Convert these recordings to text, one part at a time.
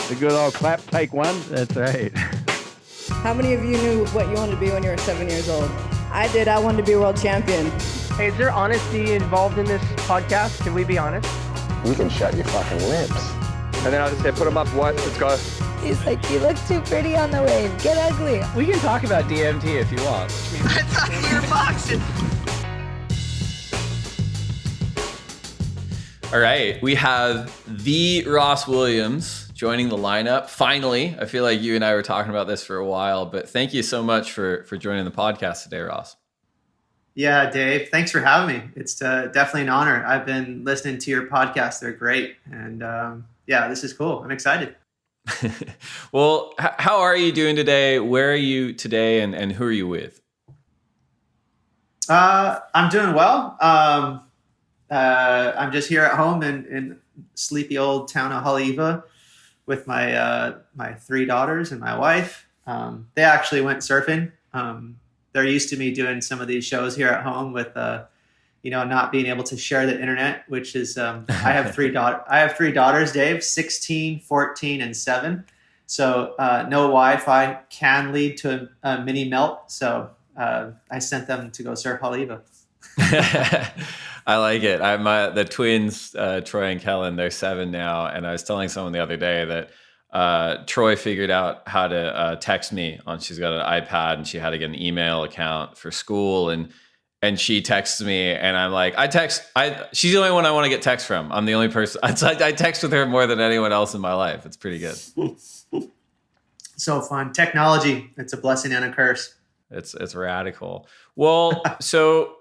The good old clap, take one. That's right. How many of you knew what you wanted to be when you were 7 years old? I did. I wanted to be a world champion. Hey, is there honesty involved in this podcast? Can we be honest? You can shut your fucking lips. And then I'll just say, put them up, what? Let's go. He's like, you look too pretty on the wave. Get ugly. We can talk about DMT if you want. I thought you were boxing. All right, we have the Ross Williams joining the lineup. Finally, I feel like you and I were talking about this for a while, but thank you so much for joining the podcast today, Ross. Yeah, Dave, thanks for having me. It's definitely an honor. I've been listening to your podcast. They're great. And yeah, this is cool. I'm excited. Well, how are you doing today? Where are you today and who are you with? I'm doing well. I'm just here at home in sleepy old town of Haleiwa with my my three daughters and my wife. They actually went surfing. They're used to me doing some of these shows here at home with not being able to share the internet, which is I have three daughters, Dave, 16, 14, and 7. So no Wi-Fi can lead to a mini melt. So I sent them to go surf Haleiwa. I like it. The twins, Troy and Kellen, they're 7 now. And I was telling someone the other day that Troy figured out how to text me she's got an iPad and she had to get an email account for school. And she texts me and I'm like, she's the only one I want to get text from. I'm the only person. I text with her more than anyone else in my life. It's pretty good. So fun. Technology. It's a blessing and a curse. It's radical. Well, so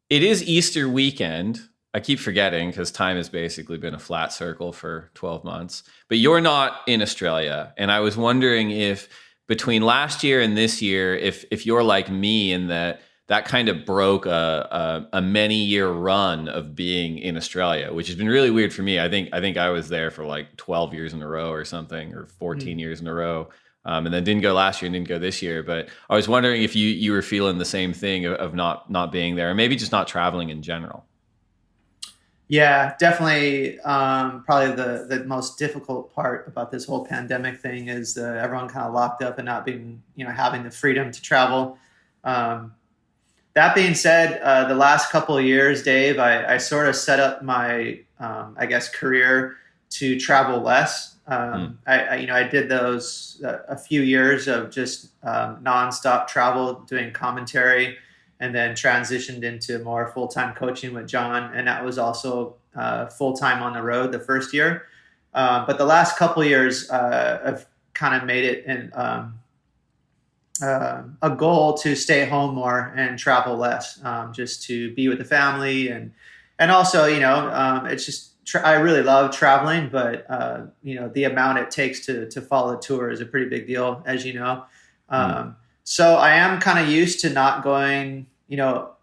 it is Easter weekend. I keep forgetting because time has basically been a flat circle for 12 months. But you're not in Australia. And I was wondering if between last year and this year, if you're like me in that kind of broke a many-year run of being in Australia, which has been really weird for me. I think I was there for like 12 years in a row or something, or 14 years in a row. And then didn't go last year and didn't go this year. But I was wondering if you were feeling the same thing of not being there, or maybe just not traveling in general. Yeah, definitely. Probably the most difficult part about this whole pandemic thing is everyone kind of locked up and not being, having the freedom to travel. That being said, the last couple of years, Dave, I sort of set up my, career to travel less. I did those a few years of just nonstop travel, doing commentary, and then transitioned into more full-time coaching with John. And that was also full-time on the road the first year. But the last couple of years, I've kind of made it a goal to stay home more and travel less, just to be with the family. And also, it's just, I really love traveling, but the amount it takes to follow a tour is a pretty big deal, as you know. So I am kind of used to not going,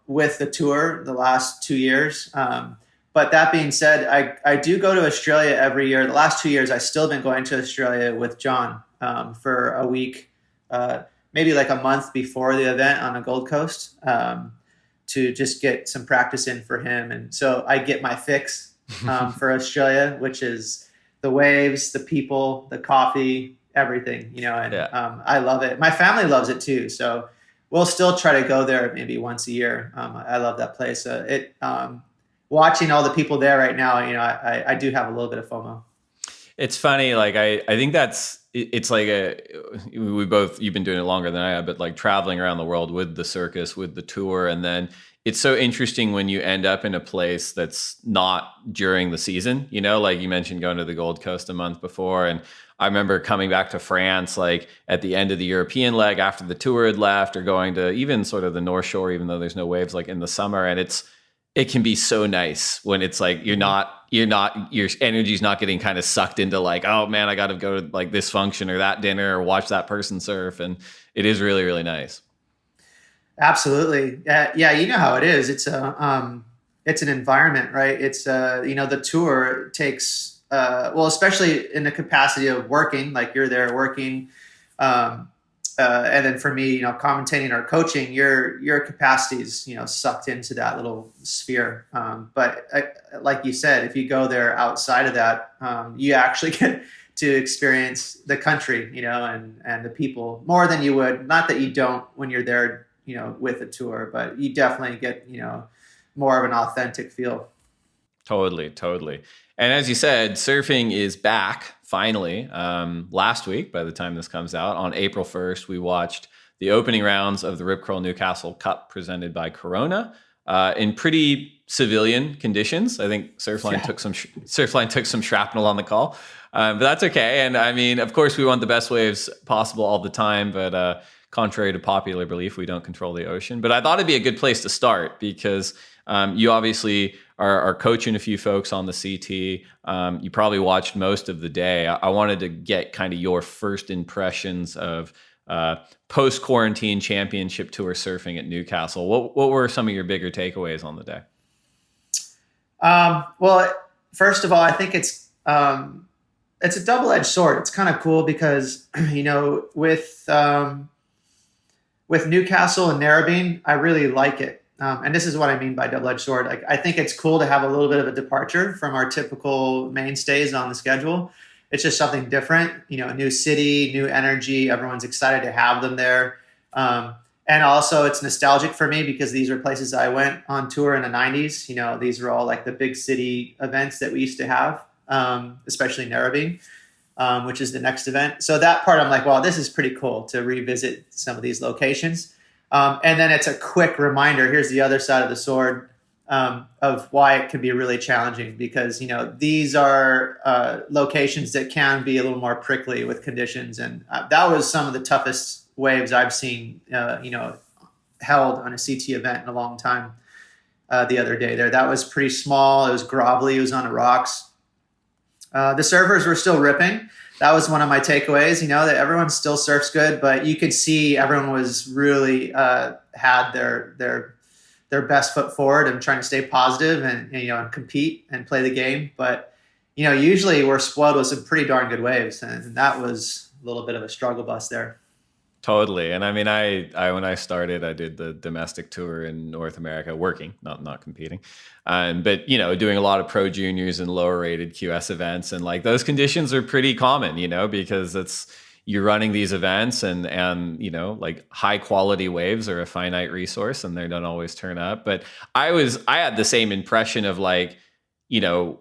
with the tour the last 2 years. But that being said, I do go to Australia every year. The last 2 years, I've still been going to Australia with John for a week, maybe like a month before the event on the Gold Coast, to just get some practice in for him. And so I get my fix for Australia, which is the waves, the people, the coffee, everything, I love it. My family loves it too. So we'll still try to go there maybe once a year. I love that place. Watching all the people there right now, I do have a little bit of FOMO. It's funny. Like, I think it's like you've been doing it longer than I have, but like traveling around the world with the circus, with the tour. And then it's so interesting when you end up in a place that's not during the season, like you mentioned going to the Gold Coast a month before. And I remember coming back to France, like at the end of the European leg after the tour had left, or going to even sort of the North Shore, even though there's no waves, like in the summer. And it can be so nice when it's like, your energy's not getting kind of sucked into like, oh man, I got to go to like this function or that dinner or watch that person surf. And it is really, really nice. Absolutely. Yeah. You know how it is. It's an environment, right? It's, the tour takes, especially in the capacity of working, like you're there working. And then for me, commentating or coaching, your capacity is, sucked into that little sphere. But like you said, if you go there outside of that, you actually get to experience the country, and the people more than you would. Not that you don't when you're there, with a tour, but you definitely get, more of an authentic feel. Totally. And as you said, surfing is back finally. Last week, by the time this comes out, on April 1st, we watched the opening rounds of the Rip Curl Newcastle Cup presented by Corona in pretty civilian conditions. I think Surfline took some shrapnel on the call, but that's okay. And I mean, of course, we want the best waves possible all the time, but contrary to popular belief, we don't control the ocean. But I thought it'd be a good place to start because you obviously are coaching a few folks on the CT. You probably watched most of the day. I wanted to get kind of your first impressions of post-quarantine championship tour surfing at Newcastle. What were some of your bigger takeaways on the day? Well, first of all, I think it's a double-edged sword. It's kind of cool because, with Newcastle and Narrabeen, I really like it. And this is what I mean by double-edged sword. Like, I think it's cool to have a little bit of a departure from our typical mainstays on the schedule. It's just something different, a new city, new energy. Everyone's excited to have them there. And also it's nostalgic for me because these are places I went on tour in the 90s. These are all like the big city events that we used to have, especially Narrabeen, which is the next event. So that part I'm like, wow, this is pretty cool to revisit some of these locations. And then it's a quick reminder. Here's the other side of the sword of why it can be really challenging because, these are locations that can be a little more prickly with conditions. And that was some of the toughest waves I've seen, held on a CT event in a long time the other day there. That was pretty small. It was grovelly. It was on the rocks. The surfers were still ripping. That was one of my takeaways, that everyone still surfs good, but you could see everyone was really had their best foot forward and trying to stay positive and compete and play the game. But, usually we're spoiled with some pretty darn good waves. And that was a little bit of a struggle bus there. Totally. And I mean, I when I started, I did the domestic tour in North America, working, not competing. But, doing a lot of pro juniors and lower rated QS events. And like those conditions are pretty common, because you're running these events and like high quality waves are a finite resource and they don't always turn up. But I had the same impression of like,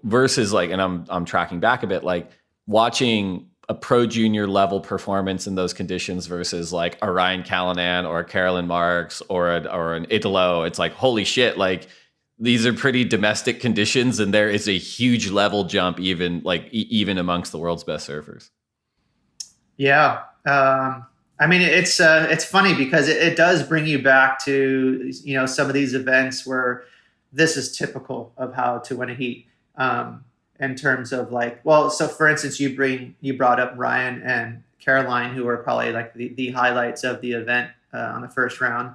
versus like, and I'm tracking back a bit, like watching a pro junior level performance in those conditions versus like a Ryan Callanan or a Carolyn Marks or an Italo. It's like, holy shit, like these are pretty domestic conditions and there is a huge level jump even amongst the world's best surfers. Yeah. I mean, it's funny because it does bring you back to, some of these events where this is typical of how to win a heat. In terms of like, well, so for instance, you brought up Ryan and Caroline, who were probably like the highlights of the event on the first round.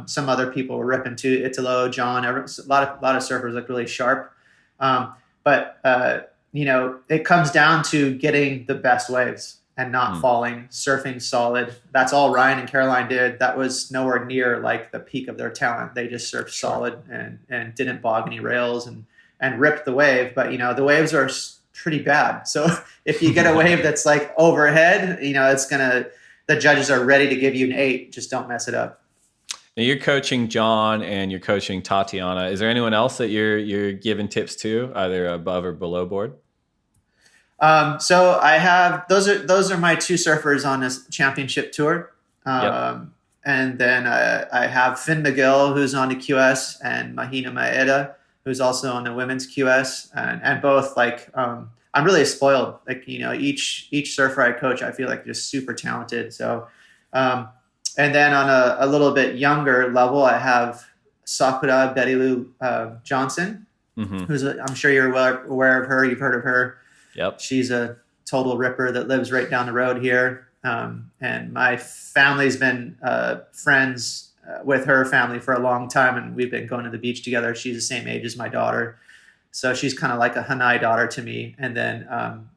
Some other people were ripping too. Italo, John, a lot of surfers look really sharp. But it comes down to getting the best waves and not falling, surfing solid. That's all Ryan and Caroline did. That was nowhere near like the peak of their talent. They just surfed solid and didn't bog any rails and ripped the wave. But, the waves are pretty bad. So if you get a wave that's like overhead, the judges are ready to give you an 8. Just don't mess it up. Now you're coaching John and you're coaching Tatiana. Is there anyone else that you're giving tips to, either above or below board? So I have, those are my 2 surfers on this championship tour. And then I have Finn McGill, who's on the QS, and Mahina Maeda, who's also on the women's QS, and both like, I'm really spoiled. Like, each surfer I coach, I feel like just super talented. So, and then on a little bit younger level, I have Sakura Betty Lou Johnson, who's I'm sure you're aware of her. You've heard of her. Yep. She's a total ripper that lives right down the road here. And my family's been friends with her family for a long time, and we've been going to the beach together. She's the same age as my daughter, so she's kind of like a Hanai daughter to me. And then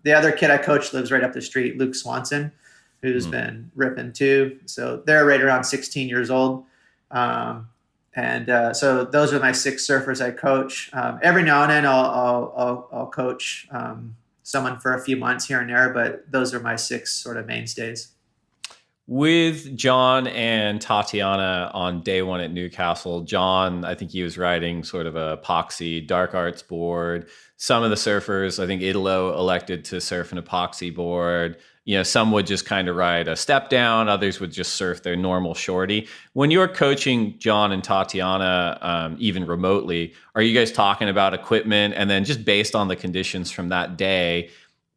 the other kid I coach lives right up the street, Luke Swanson, who's been ripping too. So they're right around 16 years old. So those are my 6 surfers I coach. Every now and then I'll coach someone for a few months here and there, but those are my 6 sort of mainstays. With John and Tatiana on day one at Newcastle, John, I think he was riding sort of a epoxy dark arts board. Some of the surfers, I think Italo elected to surf an epoxy board. Some would just kind of ride a step down. Others would just surf their normal shorty. When you're coaching John and Tatiana, even remotely, are you guys talking about equipment? And then just based on the conditions from that day,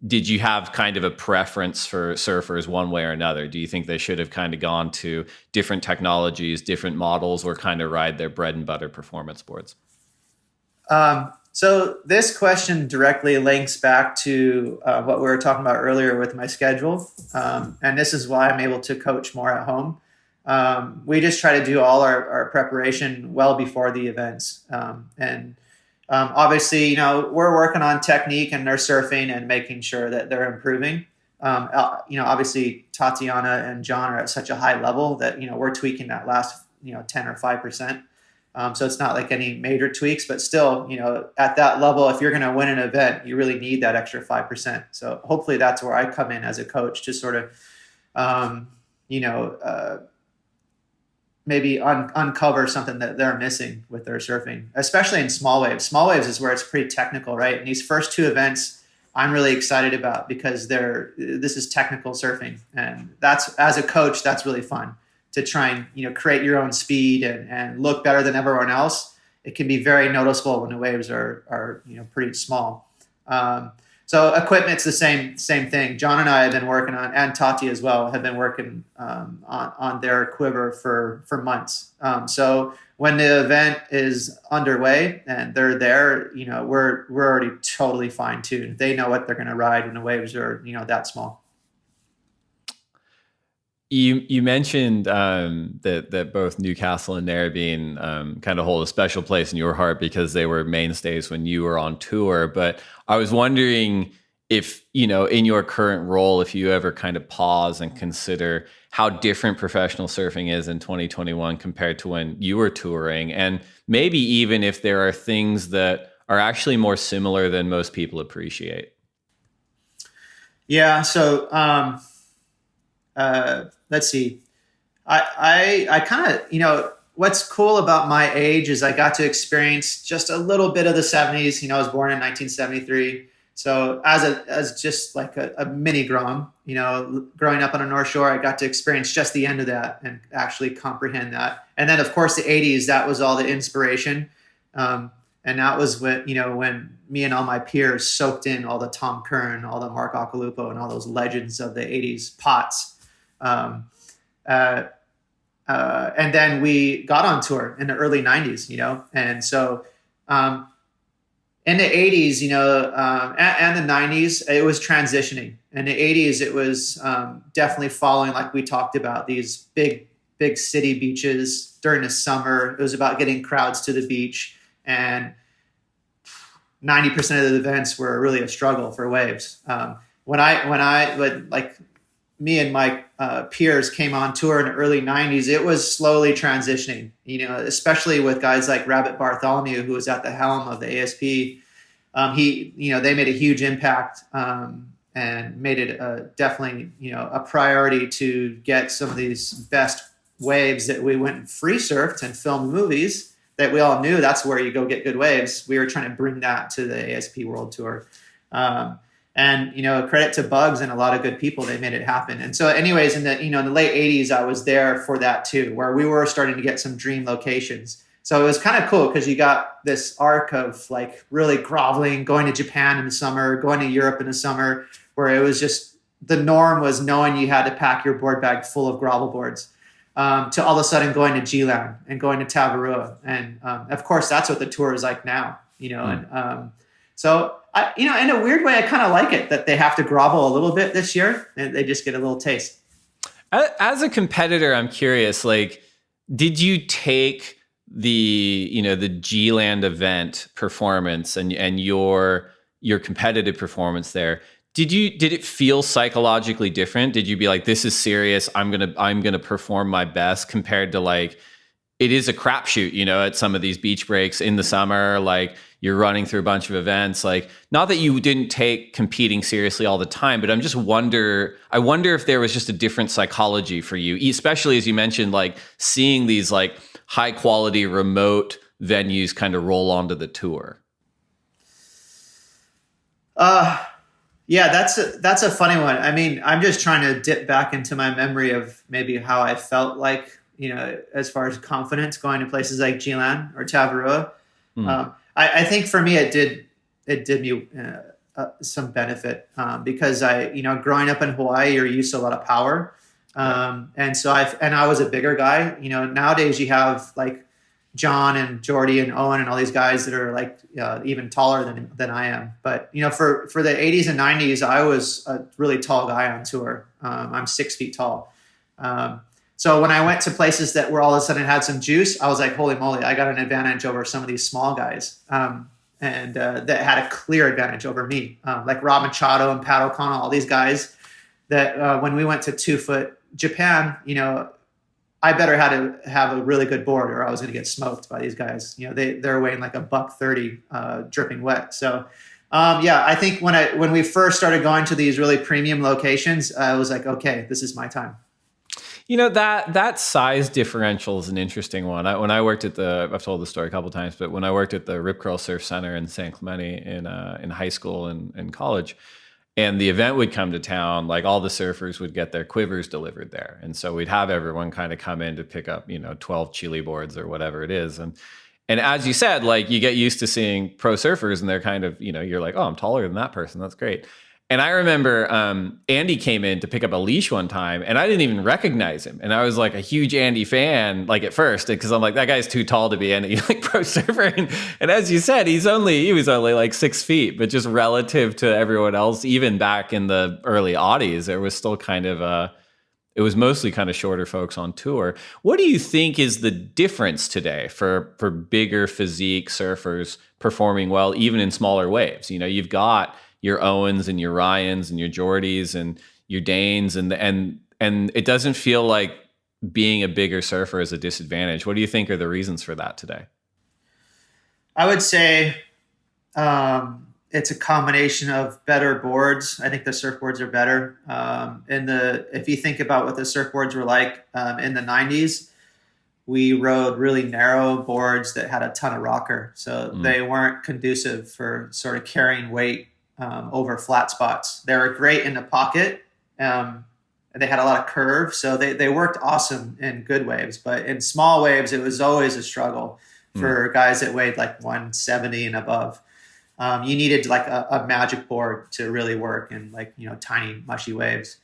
did you have kind of a preference for surfers one way or another? Do you think they should have kind of gone to different technologies, different models, or kind of ride their bread and butter performance boards? So this question directly links back to what we were talking about earlier with my schedule. And this is why I'm able to coach more at home. We just try to do all our preparation well before the events. Obviously, we're working on technique and their surfing and making sure that they're improving. Obviously Tatiana and John are at such a high level that, we're tweaking that last, 10 or 5%. So it's not like any major tweaks, but still, at that level, if you're going to win an event, you really need that extra 5%. So hopefully that's where I come in as a coach to sort of, maybe uncover something that they're missing with their surfing, especially in small waves. Small waves is where it's pretty technical, right? And these first 2 events I'm really excited about because this is technical surfing. And that's, as a coach, that's really fun to try and, create your own speed and look better than everyone else. It can be very noticeable when the waves are pretty small. So equipment's the same thing. John and I have been working on, and Tati as well, have been working on their quiver for months. So when the event is underway and they're there, we're already totally fine tuned. They know what they're going to ride when the waves are that small. You mentioned that both Newcastle and Narrabeen kind of hold a special place in your heart because they were mainstays when you were on tour. But I was wondering if, in your current role, if you ever kind of pause and consider how different professional surfing is in 2021 compared to when you were touring, and maybe even if there are things that are actually more similar than most people appreciate. Yeah. So, let's see. I kind of, what's cool about my age is I got to experience just a little bit of the 70s. I was born in 1973. So as just like a mini Grom, growing up on the North Shore, I got to experience just the end of that and actually comprehend that. And then of course the 80s, that was all the inspiration. And that was when me and all my peers soaked in all the Tom Curran, all the Mark Occhilupo, and all those legends of the 80s pots. And then we got on tour in the early 90s, and so in the 80s, and the 90s, it was transitioning. In the 80s, it was definitely following, like we talked about, these big city beaches during the summer. It was about getting crowds to the beach, and 90% of the events were really a struggle for waves. When me and my peers came on tour in the early 90s, it was slowly transitioning, especially with guys like Rabbit Bartholomew, who was at the helm of the ASP. They made a huge impact and made it definitely, a priority to get some of these best waves that we went and free surfed and filmed movies that we all knew that's where you go get good waves. We were trying to bring that to the ASP World Tour. And, credit to Bugs and a lot of good people, they made it happen. And so anyways, in the late 80s, I was there for that too, where we were starting to get some dream locations. So it was kind of cool because you got this arc of like really groveling, going to Japan in the summer, going to Europe in the summer, where it was just the norm was knowing you had to pack your board bag full of grovel boards, to all of a sudden going to G-Land and going to Tavarua. And of course, that's what the tour is like now, and so in a weird way, I kind of like it that they have to grovel a little bit this year and they just get a little taste. As a competitor, I'm curious, like, did you take the G-Land event performance and your competitive performance there? Did it feel psychologically different? Did you be like, this is serious, I'm gonna perform my best, compared to like, it is a crapshoot, at some of these beach breaks in the summer, like you're running through a bunch of events. Like, not that you didn't take competing seriously all the time, but I wonder if there was just a different psychology for you, especially as you mentioned, like seeing these like high quality remote venues kind of roll onto the tour. Yeah, that's a funny one. I mean, I'm just trying to dip back into my memory of maybe how I felt like, as far as confidence going to places like G-Land or Tavarua. I think for me, it did me some benefit because growing up in Hawaii, you're used to a lot of power. And I was a bigger guy. Nowadays you have like John and Jordy and Owen and all these guys that are like even taller than I am. But, for the 80s and 90s, I was a really tall guy on tour. I'm 6 feet tall. So when I went to places that were all of a sudden had some juice, I was like, holy moly, I got an advantage over some of these small guys. And that had a clear advantage over me. Like Rob Machado and Pat O'Connell, all these guys that when we went to 2 foot Japan, I better had to have a really good board or I was going to get smoked by these guys. They're weighing like $130, dripping wet. So, I think when we first started going to these really premium locations, I was like, okay, this is my time. That size differential is an interesting one. When I worked at I've told the story a couple of times, but when I worked at the Rip Curl Surf Center in San Clemente in high school and college, and the event would come to town, like all the surfers would get their quivers delivered there. And so we'd have everyone kind of come in to pick up, 12 Chile boards or whatever it is. And as you said, like you get used to seeing pro surfers and they're kind of, you're like, oh, I'm taller than that person. That's great. And I remember Andy came in to pick up a leash one time and I didn't even recognize him. And I was like a huge Andy fan, like at first, because I'm like, that guy's too tall to be any like pro surfer. And as you said, he was only like 6 feet, but just relative to everyone else, even back in the early aughties, there was still kind of it was mostly kind of shorter folks on tour. What do you think is the difference today for bigger physique surfers performing well, even in smaller waves? You've got your Owens and your Ryans and your Jordys and your Danes and it doesn't feel like being a bigger surfer is a disadvantage. What do you think are the reasons for that today? I would say it's a combination of better boards. I think the surfboards are better. If you think about what the surfboards were like in the 90s, we rode really narrow boards that had a ton of rocker. So they weren't conducive for sort of carrying weight over flat spots. They were great in the pocket. They had a lot of curve, so they worked awesome in good waves. But in small waves, it was always a struggle for guys that weighed like 170 and above. You needed like a magic board to really work in like, tiny mushy waves.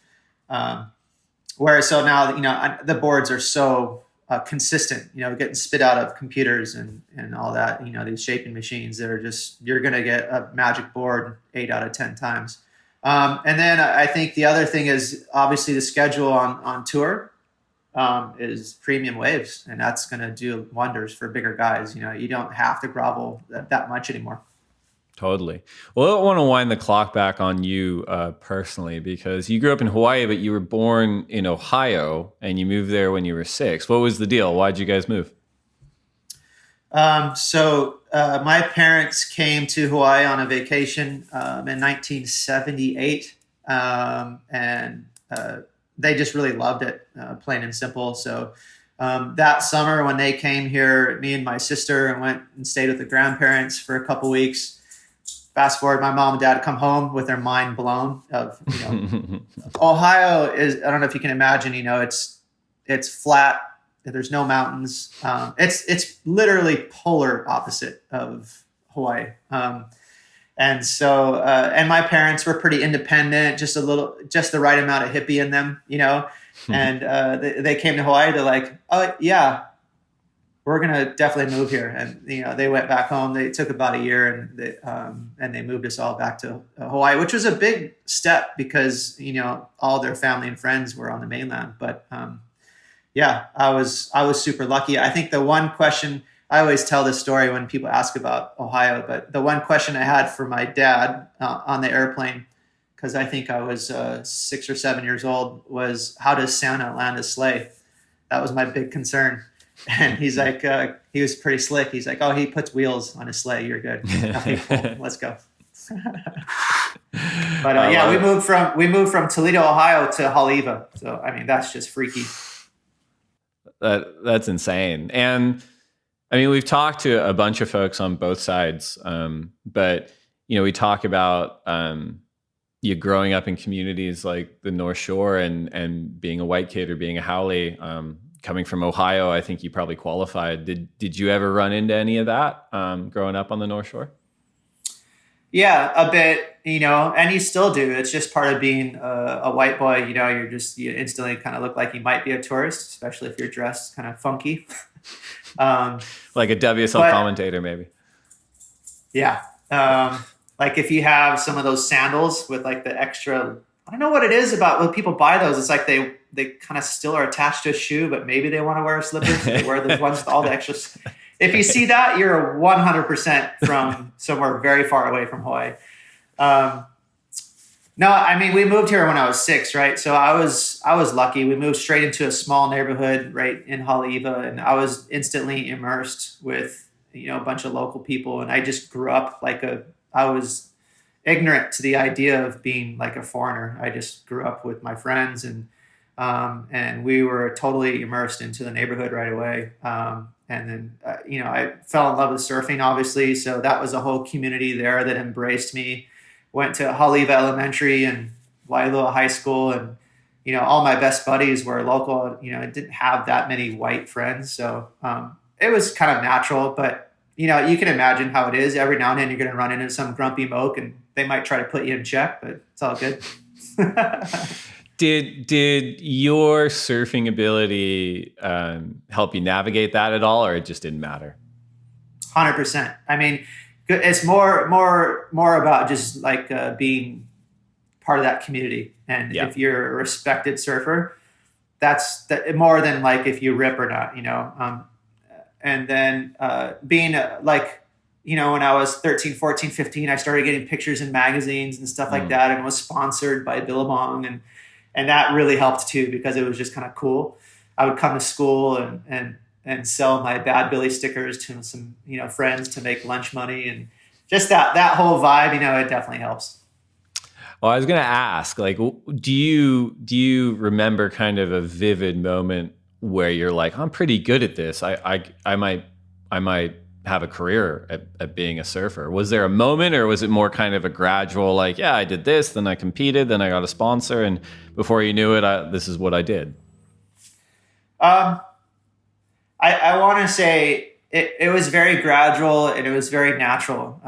Whereas so now, the boards are so consistent, getting spit out of computers and all that, these shaping machines that are just, you're going to get a magic board 8 out of 10 times. And then I think the other thing is obviously the schedule on tour is premium waves, and that's going to do wonders for bigger guys. You don't have to grovel that much anymore. Totally. Well, I want to wind the clock back on you personally, because you grew up in Hawaii, but you were born in Ohio and you moved there when you were 6. What was the deal? Why'd you guys move? So my parents came to Hawaii on a vacation in 1978, and they just really loved it, plain and simple. So that summer when they came here, me and my sister went and stayed with the grandparents for a couple weeks. Fast forward, my mom and dad come home with their mind blown of, Ohio is, I don't know if you can imagine, it's flat. There's no mountains. It's literally polar opposite of Hawaii. And so, and my parents were pretty independent, just the right amount of hippie in them, and they came to Hawaii. They're like, oh yeah, we're going to definitely move here. And, they went back home. They took about a year and they moved us all back to Hawaii, which was a big step because, all their family and friends were on the mainland. But, yeah, I was super lucky. I think the one question, I always tell this story when people ask about Ohio, but the one question I had for my dad on the airplane, because I think I was 6 or 7 years old, was how does Santa land a sleigh? That was my big concern. And he's like, he was pretty slick. He's like, oh, he puts wheels on his sleigh. You're good. Okay, cool. Let's go. But yeah, we moved from Toledo, Ohio to Haleiwa. So I mean, that's just freaky. That's insane. And I mean, we've talked to a bunch of folks on both sides, but we talk about you growing up in communities like the North Shore and being a white kid or being a haole. Coming from Ohio, I think you probably qualified. Did you ever run into any of that growing up on the North Shore? Yeah, a bit, and you still do. It's just part of being a white boy. You instantly kind of look like you might be a tourist, especially if you're dressed kind of funky. Like a WSL commentator, maybe. Yeah. Like if you have some of those sandals with like the extra, I don't know what it is about when people buy those. It's like they kind of still are attached to a shoe, but maybe they want to wear slippers. They wear the ones with all the extras. If you see that, you're 100% from somewhere very far away from Hawaii. No, I mean, we moved here when I was 6, right? So I was lucky. We moved straight into a small neighborhood right in Haleiwa, and I was instantly immersed with, a bunch of local people. And I just grew up I was ignorant to the idea of being like a foreigner. I just grew up with my friends and we were totally immersed into the neighborhood right away. And then, I fell in love with surfing, obviously. So that was a whole community there that embraced me. Went to Haleiwa Elementary and Waialua High School. And, all my best buddies were local. I didn't have that many white friends. So it was kind of natural. But, you can imagine how it is. Every now and then you're going to run into some grumpy moke and they might try to put you in check, but it's all good. Did your surfing ability help you navigate that at all, or it just didn't matter? 100%. I mean, it's more about just like being part of that community. And if you're a respected surfer, that's more than like if you rip or not, and then being when I was 13, 14, 15, I started getting pictures in magazines and stuff like that, and was sponsored by Billabong, and that really helped too, because it was just kind of cool. I would come to school and sell my Bad Billy stickers to some, friends to make lunch money, and just that whole vibe, it definitely helps. Well, I was going to ask, like, do you remember kind of a vivid moment where you're like, I'm pretty good at this. I might have a career at being a surfer. Was there a moment, or was it more kind of a gradual, like, yeah, I did this, then I competed, then I got a sponsor, and before you knew it, this is what I did? I want to say it was very gradual and it was very natural.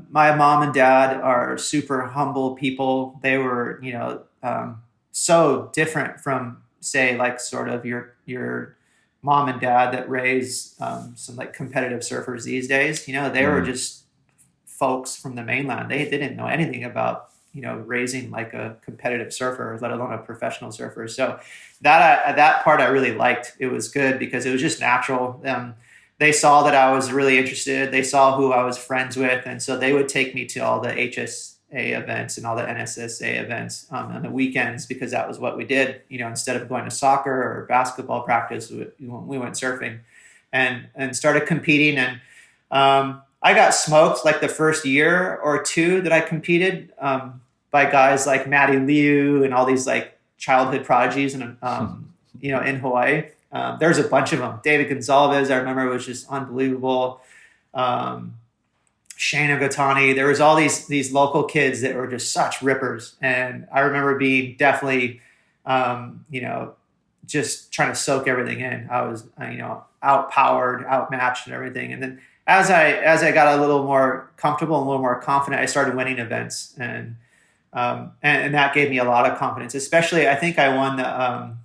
My mom and dad are super humble people. They were, so different from, say, like sort of your mom and dad that raise some like competitive surfers these days. They were just folks from the mainland. They didn't know anything about, raising like a competitive surfer, let alone a professional surfer. So that part I really liked. It was good because it was just natural. They saw that I was really interested. They saw who I was friends with. And so they would take me to all the HSA events and all the NSSA events on the weekends, because that was what we did. Instead of going to soccer or basketball practice, we went surfing and started competing. And I got smoked like the first year or two that I competed by guys like Matty Liu and all these like childhood prodigies and in Hawaii. There's a bunch of them. David Gonzalez, I remember, was just unbelievable. Shane Dorian. There was all these local kids that were just such rippers. And I remember being definitely, just trying to soak everything in. I was, outpowered, outmatched and everything. And then as I got a little more comfortable and a little more confident, I started winning events. And that gave me a lot of confidence, especially I think I won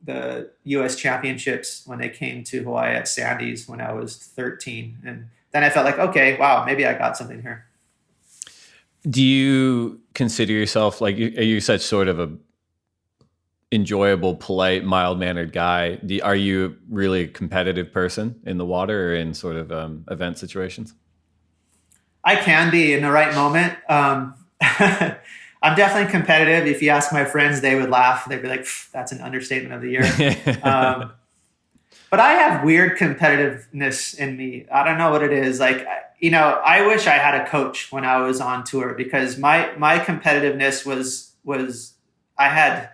the U.S. championships when they came to Hawaii at Sandy's when I was 13. And then I felt like, okay, wow, maybe I got something here. Do you consider yourself, like, are you such sort of a enjoyable, polite, mild-mannered guy? Are you really a competitive person in the water or in sort of event situations? I can be in the right moment. I'm definitely competitive. If you ask my friends, they would laugh. They'd be like, that's an understatement of the year. But I have weird competitiveness in me. I don't know what it is. Like, I wish I had a coach when I was on tour, because my competitiveness was I had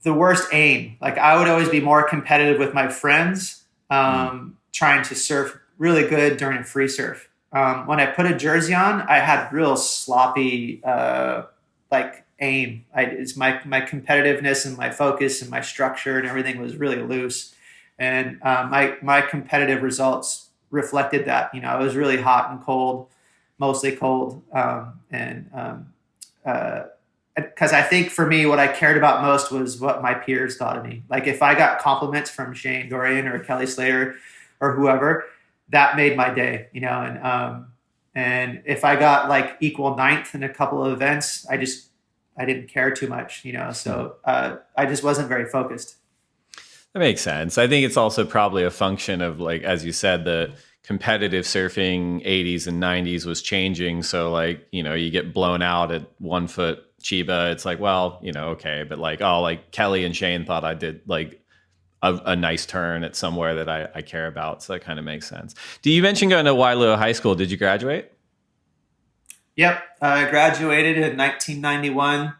the worst aim. Like, I would always be more competitive with my friends, trying to surf really good during a free surf. When I put a jersey on, I had real sloppy, aim. It's my competitiveness and my focus and my structure and everything was really loose. And my competitive results reflected that. It was really hot and cold, mostly cold. Because I think for me, what I cared about most was what my peers thought of me. Like, if I got compliments from Shane Dorian or Kelly Slater or whoever, that made my day, and if I got like equal ninth in a couple of events, I didn't care too much, so I just wasn't very focused. That makes sense. I think it's also probably a function of, like, as you said, the competitive surfing 80s and 90s was changing. So, like, you get blown out at 1 foot Chiba. It's like, well, okay. But like Kelly and Shane thought I did like a nice turn at somewhere that I care about. So that kind of makes sense. Do you mention going to Waialua High School? Did you graduate? Yep. I graduated in 1991.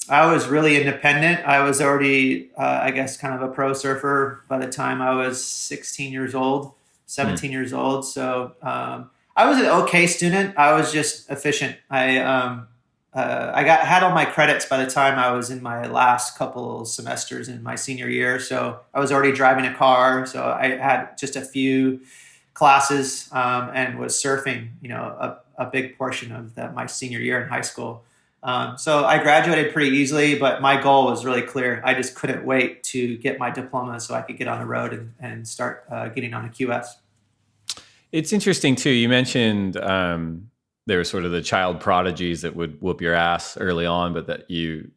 I was really independent. I was already, I guess, kind of a pro surfer by the time I was 17 years old. So I was an okay student. I was just efficient. I had all my credits by the time I was in my last couple semesters in my senior year. So I was already driving a car. So I had just a few classes and was surfing, a big portion of my senior year in high school. So I graduated pretty easily, but my goal was really clear. I just couldn't wait to get my diploma so I could get on the road and start getting on a QS. It's interesting too. You mentioned there were sort of the child prodigies that would whoop your ass early on, but that you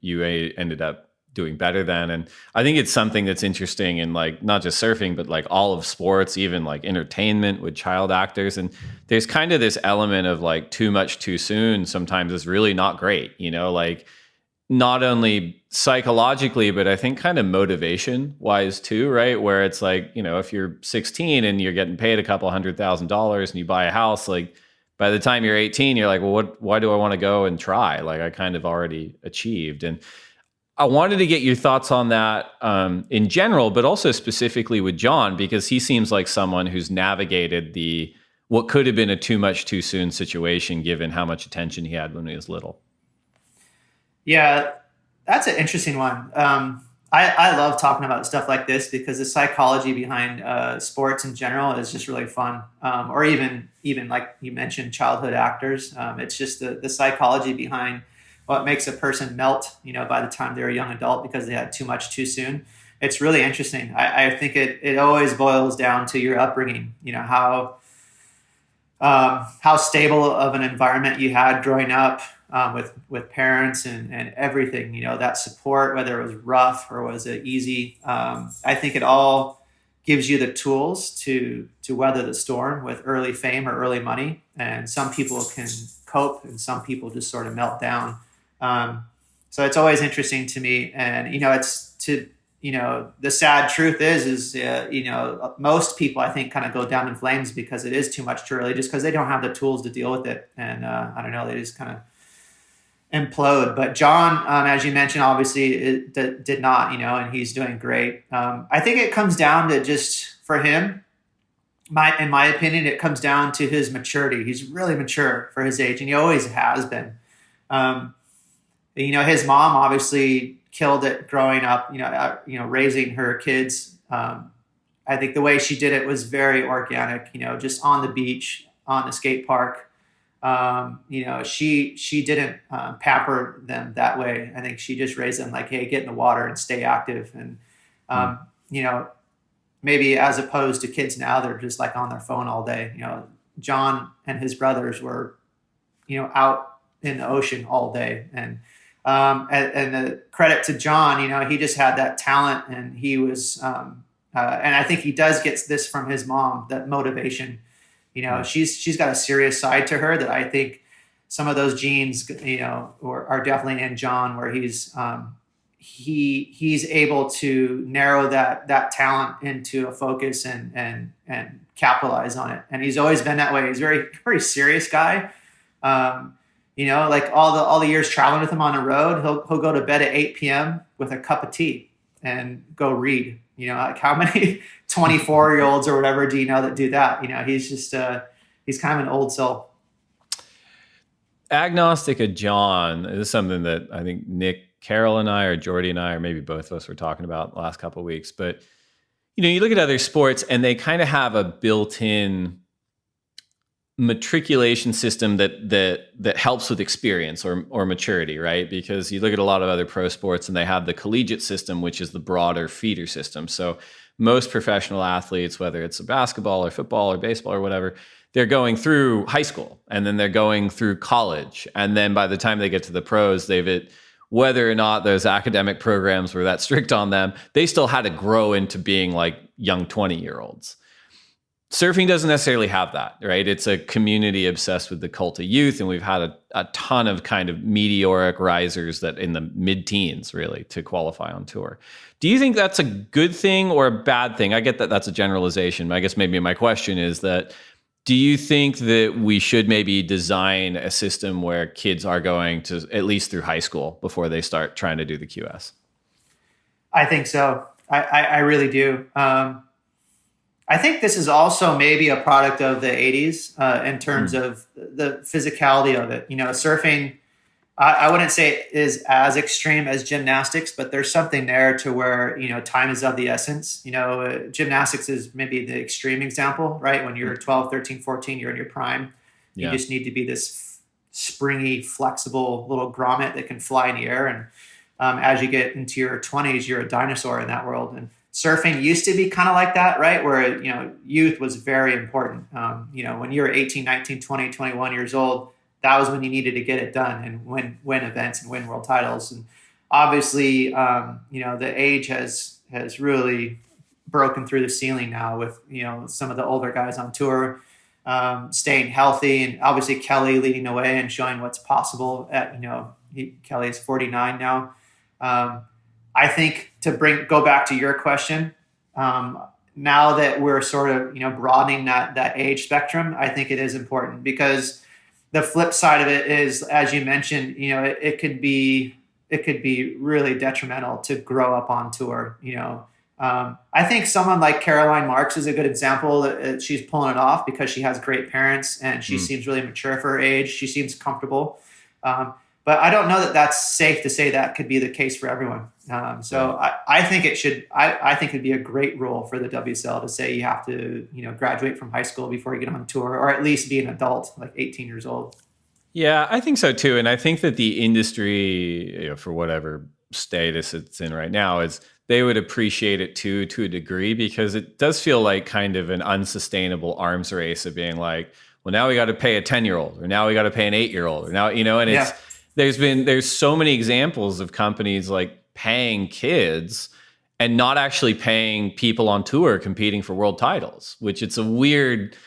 ended up doing better than. And I think it's something that's interesting in, like, not just surfing, but like all of sports, even like entertainment with child actors. And there's kind of this element of like too much too soon sometimes is really not great, like not only psychologically, but I think kind of motivation wise too, right? Where it's like, if you're 16 and you're getting paid a couple $100,000 and you buy a house, like by the time you're 18, you're like, well, why do I want to go and try? Like, I kind of already achieved. And I wanted to get your thoughts on that in general, but also specifically with John, because he seems like someone who's navigated what could have been a too much too soon situation, given how much attention he had when he was little. Yeah, that's an interesting one. I love talking about stuff like this because the psychology behind sports in general is just really fun. Or even like you mentioned, childhood actors. It's just the psychology behind what makes a person melt, by the time they're a young adult because they had too much too soon. It's really interesting. I think it always boils down to your upbringing, how stable of an environment you had growing up with parents and everything, that support, whether it was rough or was it easy. I think it all gives you the tools to weather the storm with early fame or early money. And some people can cope and some people just sort of melt down. So it's always interesting to me. And, the sad truth is most people, I think, kind of go down in flames because it is too much too early, just because they don't have the tools to deal with it. And, I don't know, they just kind of implode. But John, as you mentioned, obviously did not, and he's doing great. I think it comes down to just for him, in my opinion, it comes down to his maturity. He's really mature for his age, and he always has been. His mom obviously killed it growing up, raising her kids. I think the way she did it was very organic, just on the beach, on the skate park. She didn't pamper them that way. I think she just raised them like, hey, get in the water and stay active. And, maybe as opposed to kids now, they're just like on their phone all day. John and his brothers were, out in the ocean all day. And the credit to John, he just had that talent, and he was, and I think he does get this from his mom, that motivation. She's got a serious side to her that I think some of those genes, are definitely in John, where he's, he's able to narrow that talent into a focus and capitalize on it. And he's always been that way. He's a very serious guy. Like all the years traveling with him on the road, he'll go to bed at 8 p.m. with a cup of tea and go read. Like how many 24-year-olds or whatever do you know that do that? He's just he's kind of an old soul. Agnostic of John is something that I think Nick Carroll and I, or Jordy and I, or maybe both of us were talking about the last couple of weeks. But, you look at other sports and they kind of have a built-in matriculation system that helps with experience or maturity, right? Because you look at a lot of other pro sports and they have the collegiate system, which is the broader feeder system. So most professional athletes, whether it's a basketball or football or baseball or whatever, they're going through high school and then they're going through college. And then by the time they get to the pros, whether or not those academic programs were that strict on them, they still had to grow into being like young 20-year-olds. Surfing doesn't necessarily have that, right? It's a community obsessed with the cult of youth, and we've had a ton of kind of meteoric risers that in the mid-teens, really, to qualify on tour. Do you think that's a good thing or a bad thing? I get that that's a generalization. I guess maybe my question is that, do you think that we should maybe design a system where kids are going to at least through high school before they start trying to do the QS? I think so. I really do. I think this is also maybe a product of the 80s in terms of the physicality of it. Surfing, I wouldn't say it is as extreme as gymnastics, but there's something there to where, time is of the essence. Gymnastics is maybe the extreme example, right? When you're 12, 13, 14, you're in your prime. You just need to be this springy, flexible little grommet that can fly in the air. And as you get into your 20s, you're a dinosaur in that world. And surfing used to be kind of like that, right? Where, youth was very important. When you were 18, 19, 20, 21 years old, that was when you needed to get it done and win events and win world titles. And obviously, the age has really broken through the ceiling now with, some of the older guys on tour staying healthy, and obviously Kelly leading the way and showing what's possible Kelly is 49 now. I think go back to your question, now that we're sort of, broadening that age spectrum, I think it is important, because the flip side of it is, as you mentioned, it could be really detrimental to grow up on tour. I think someone like Caroline Marks is a good example that she's pulling it off because she has great parents and she seems really mature for her age. She seems comfortable. But I don't know that that's safe to say that could be the case for everyone. I think it should. I think it'd be a great rule for the WSL to say you have to, graduate from high school before you get on tour, or at least be an adult, like 18 years old. Yeah, I think so too. And I think that the industry, for whatever status it's in right now, is they would appreciate it too, to a degree, because it does feel like kind of an unsustainable arms race of being like, well, now we got to pay a 10-year-old, or now we got to pay an 8-year-old, or now, and it's. There's so many examples of companies like paying kids and not actually paying people on tour competing for world titles, which it's a weird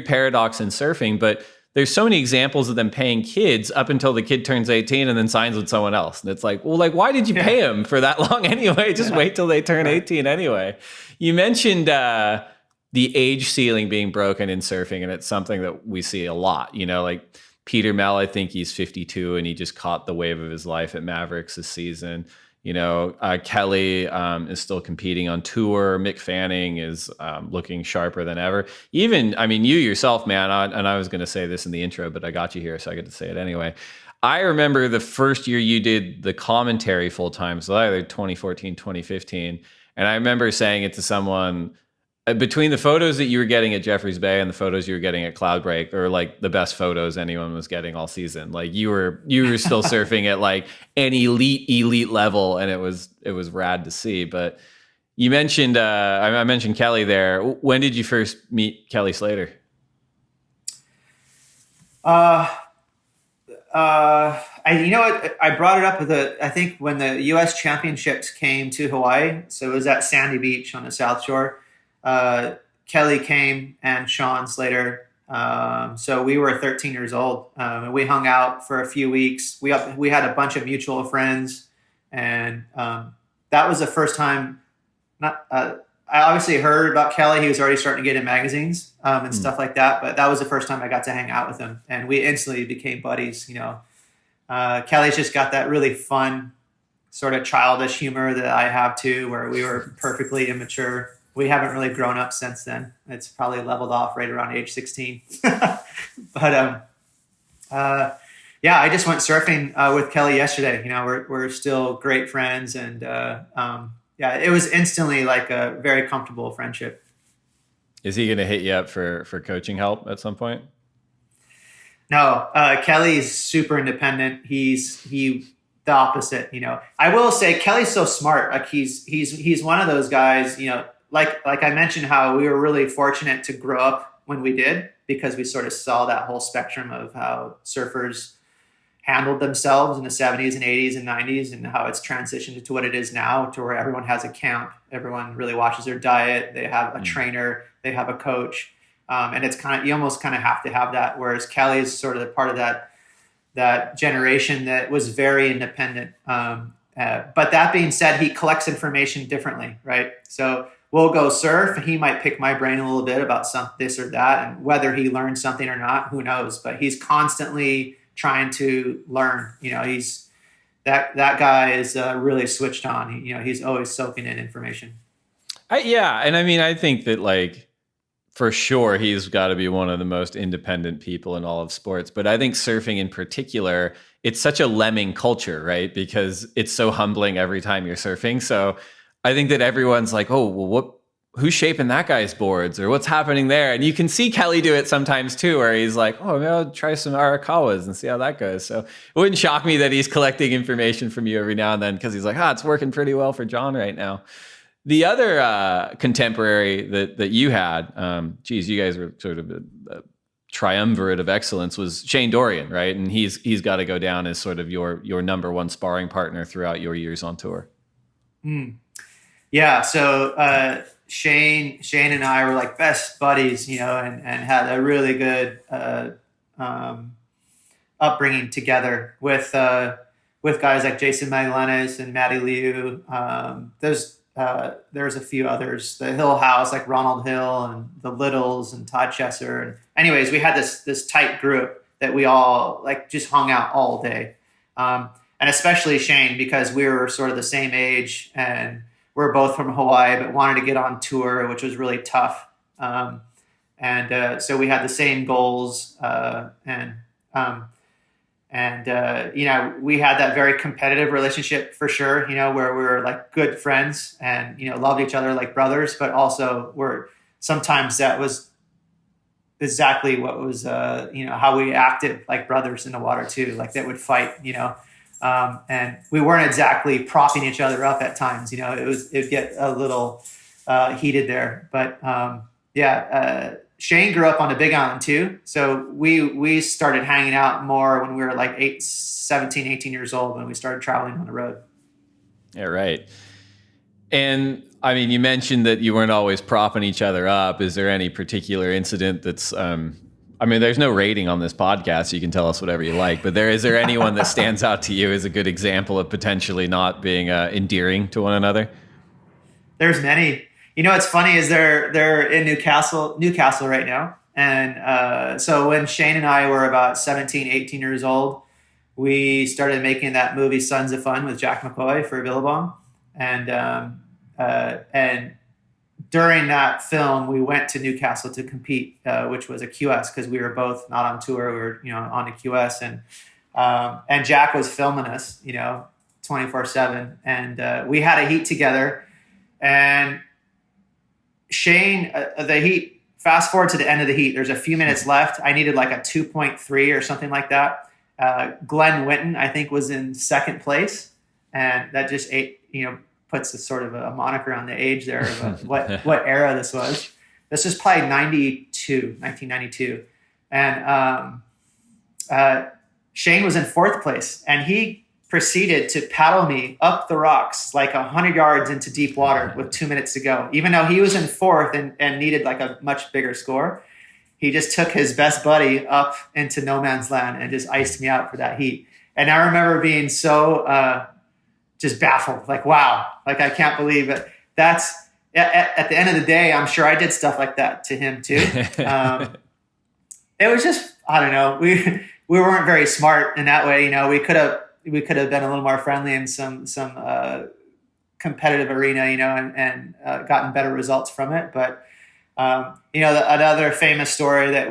paradox in surfing, but there's so many examples of them paying kids up until the kid turns 18 and then signs with someone else. And it's like, well, like, why did you pay them for that long anyway? Just wait till they turn 18 anyway. You mentioned the age ceiling being broken in surfing, and it's something that we see a lot, like Peter Mel, I think he's 52 and he just caught the wave of his life at Mavericks this season. Kelly is still competing on tour. Mick Fanning is looking sharper than ever. Even, you yourself, man, and I was going to say this in the intro, but I got you here, so I get to say it anyway. I remember the first year you did the commentary full time, so either 2014, 2015, and I remember saying it to someone, between the photos that you were getting at Jeffreys Bay and the photos you were getting at Cloudbreak, or like the best photos anyone was getting all season. Like you were still surfing at like an elite level, and it was rad to see. But you mentioned I mentioned Kelly there. When did you first meet Kelly Slater? I brought it up I think when the U.S. Championships came to Hawaii, so it was at Sandy Beach on the South Shore. Kelly came and Sean Slater. So we were 13 years old. And we hung out for a few weeks. We had a bunch of mutual friends. And that was the first time. I obviously heard about Kelly. He was already starting to get in magazines and stuff like that. But that was the first time I got to hang out with him, and we instantly became buddies. Kelly's just got that really fun, sort of childish humor that I have too, where we were perfectly immature. We haven't really grown up since then. It's probably leveled off right around age 16. But I just went surfing with Kelly yesterday. We're still great friends, and it was instantly like a very comfortable friendship. Is he going to hit you up for coaching help at some point? No, Kelly's super independent. He's the opposite. I will say Kelly's so smart. Like he's one of those guys. Like I mentioned, how we were really fortunate to grow up when we did, because we sort of saw that whole spectrum of how surfers handled themselves in the 70s and 80s and 90s, and how it's transitioned to what it is now, to where everyone has a camp, everyone really watches their diet, they have a trainer, they have a coach, and it's you almost kind of have to have that. Whereas Kelly is sort of part of that generation that was very independent. But that being said, he collects information differently, right? So we'll go surf, and he might pick my brain a little bit about this or that, and whether he learned something or not, who knows? But he's constantly trying to learn. He's that guy is really switched on. He's always soaking in information. And I mean, I think that for sure he's got to be one of the most independent people in all of sports. But I think surfing in particular, it's such a lemming culture, right? Because it's so humbling every time you're surfing. So I think that everyone's like, oh, well, who's shaping that guy's boards, or what's happening there? And you can see Kelly do it sometimes too, where he's like, oh, maybe I'll try some Arakawas and see how that goes. So it wouldn't shock me that he's collecting information from you every now and then, because he's like, it's working pretty well for John right now. The other contemporary that you had, you guys were sort of a triumvirate of excellence, was Shane Dorian, right? And he's got to go down as sort of your number one sparring partner throughout your years on tour. Yeah. So Shane and I were like best buddies, and had a really good upbringing together with guys like Jason Maglenis and Matty Liu. There's a few others, the Hill House, like Ronald Hill and the Littles and Todd Chesser. And anyways, we had this tight group that we all just hung out all day. And especially Shane, because we were sort of the same age, and we're both from Hawaii, but wanted to get on tour, which was really tough. So we had the same goals, we had that very competitive relationship for sure, where we were like good friends and, loved each other like brothers, but also sometimes that was exactly what was, how we acted like brothers in the water too. Like they would fight, and we weren't exactly propping each other up at times, it'd get a little heated there, but Shane grew up on the Big Island too. So we started hanging out more when we were like 17, 18 years old, when we started traveling on the road. Yeah, right. And I mean, you mentioned that you weren't always propping each other up. Is there any particular incident that's, there's no rating on this podcast, so you can tell us whatever you like, but is there anyone that stands out to you as a good example of potentially not being endearing to one another? There's many. What's funny is they're in Newcastle right now. And so when Shane and I were about 17, 18 years old, we started making that movie Sons of Fun with Jack McCoy for Billabong. And during that film, we went to Newcastle to compete, which was a QS, because we were both not on tour. We were, on a QS. And Jack was filming us, 24/7. And we had a heat together. And Shane, the heat, fast forward to the end of the heat, there's a few minutes left. I needed like a 2.3 or something like that. Glenn Winton, I think, was in second place. And that just puts a sort of a moniker on the age there of what era this was. This was probably 1992. And Shane was in fourth place, and he proceeded to paddle me up the rocks like 100 yards into deep water with 2 minutes to go. Even though he was in fourth and needed like a much bigger score, he just took his best buddy up into no man's land and just iced me out for that heat. And I remember being so just baffled. Like, wow, like I can't believe it. That's at the end of the day, I'm sure I did stuff like that to him too. It was just, I don't know. We weren't very smart in that way. You know, we could have been a little more friendly in some competitive arena, you know, and gotten better results from it. But, you know, another famous story that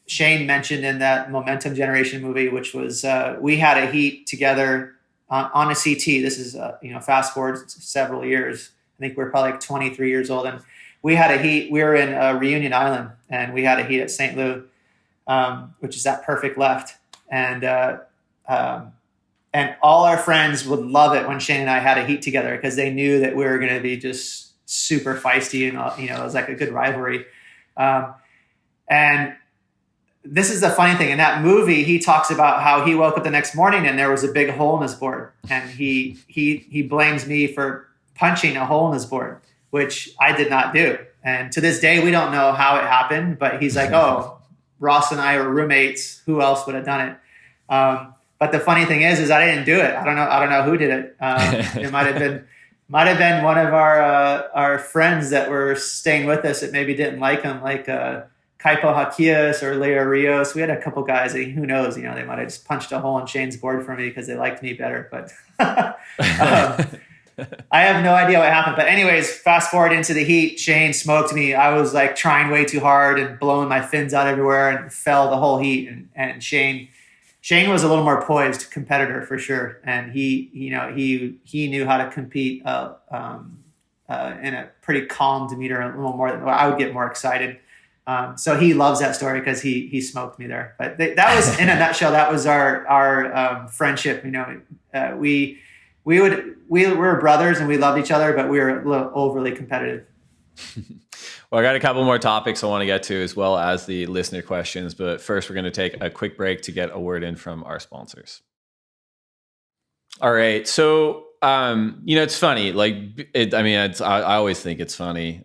Shane mentioned in that Momentum Generation movie, which was we had a heat together on a CT. This is, you know, fast forward several years. I think we're probably like 23 years old. And we had a heat. We were in Reunion Island, and we had a heat at St. Louis, which is that perfect left. And all our friends would love it when Shane and I had a heat together because they knew that we were going to be just super feisty, and you know, it was like a good rivalry. And this is the funny thing. In that movie, he talks about how he woke up the next morning and there was a big hole in his board, and he blames me for punching a hole in his board, which I did not do. And to this day, we don't know how it happened, but he's like, oh, Ross and I were roommates. Who else would have done it? But the funny thing is I didn't do it. I don't know who did it. It might have been one of our friends that were staying with us that maybe didn't like him, like Kaipo Hakias or Leo Rios. We had a couple guys that, who knows, you know, they might have just punched a hole in Shane's board for me because they liked me better. But I have no idea what happened. But anyways, fast forward into the heat, Shane smoked me. I was like trying way too hard and blowing my fins out everywhere and fell the whole heat. And Shane was a little more poised competitor for sure. And he knew how to compete in a pretty calm demeanor, a little more than I would get more excited. So he loves that story because he smoked me there. But that was, in a nutshell, that was our friendship. You know, we were brothers and we loved each other, but we were a little overly competitive. Well, I got a couple more topics I want to get to, as well as the listener questions. But first, we're going to take a quick break to get a word in from our sponsors. All right. So, you know, it's funny. I always think it's funny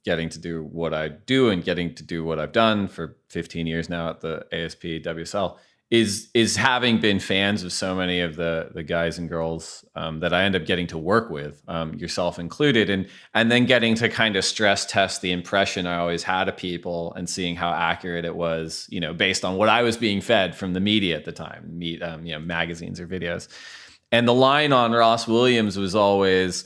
getting to do what I do and getting to do what I've done for 15 years now at the ASP WSL. Is having been fans of so many of the guys and girls that I end up getting to work with, yourself included, and then getting to kind of stress test the impression I always had of people and seeing how accurate it was, you know, based on what I was being fed from the media at the time, you know, magazines or videos. And the line on Ross Williams was always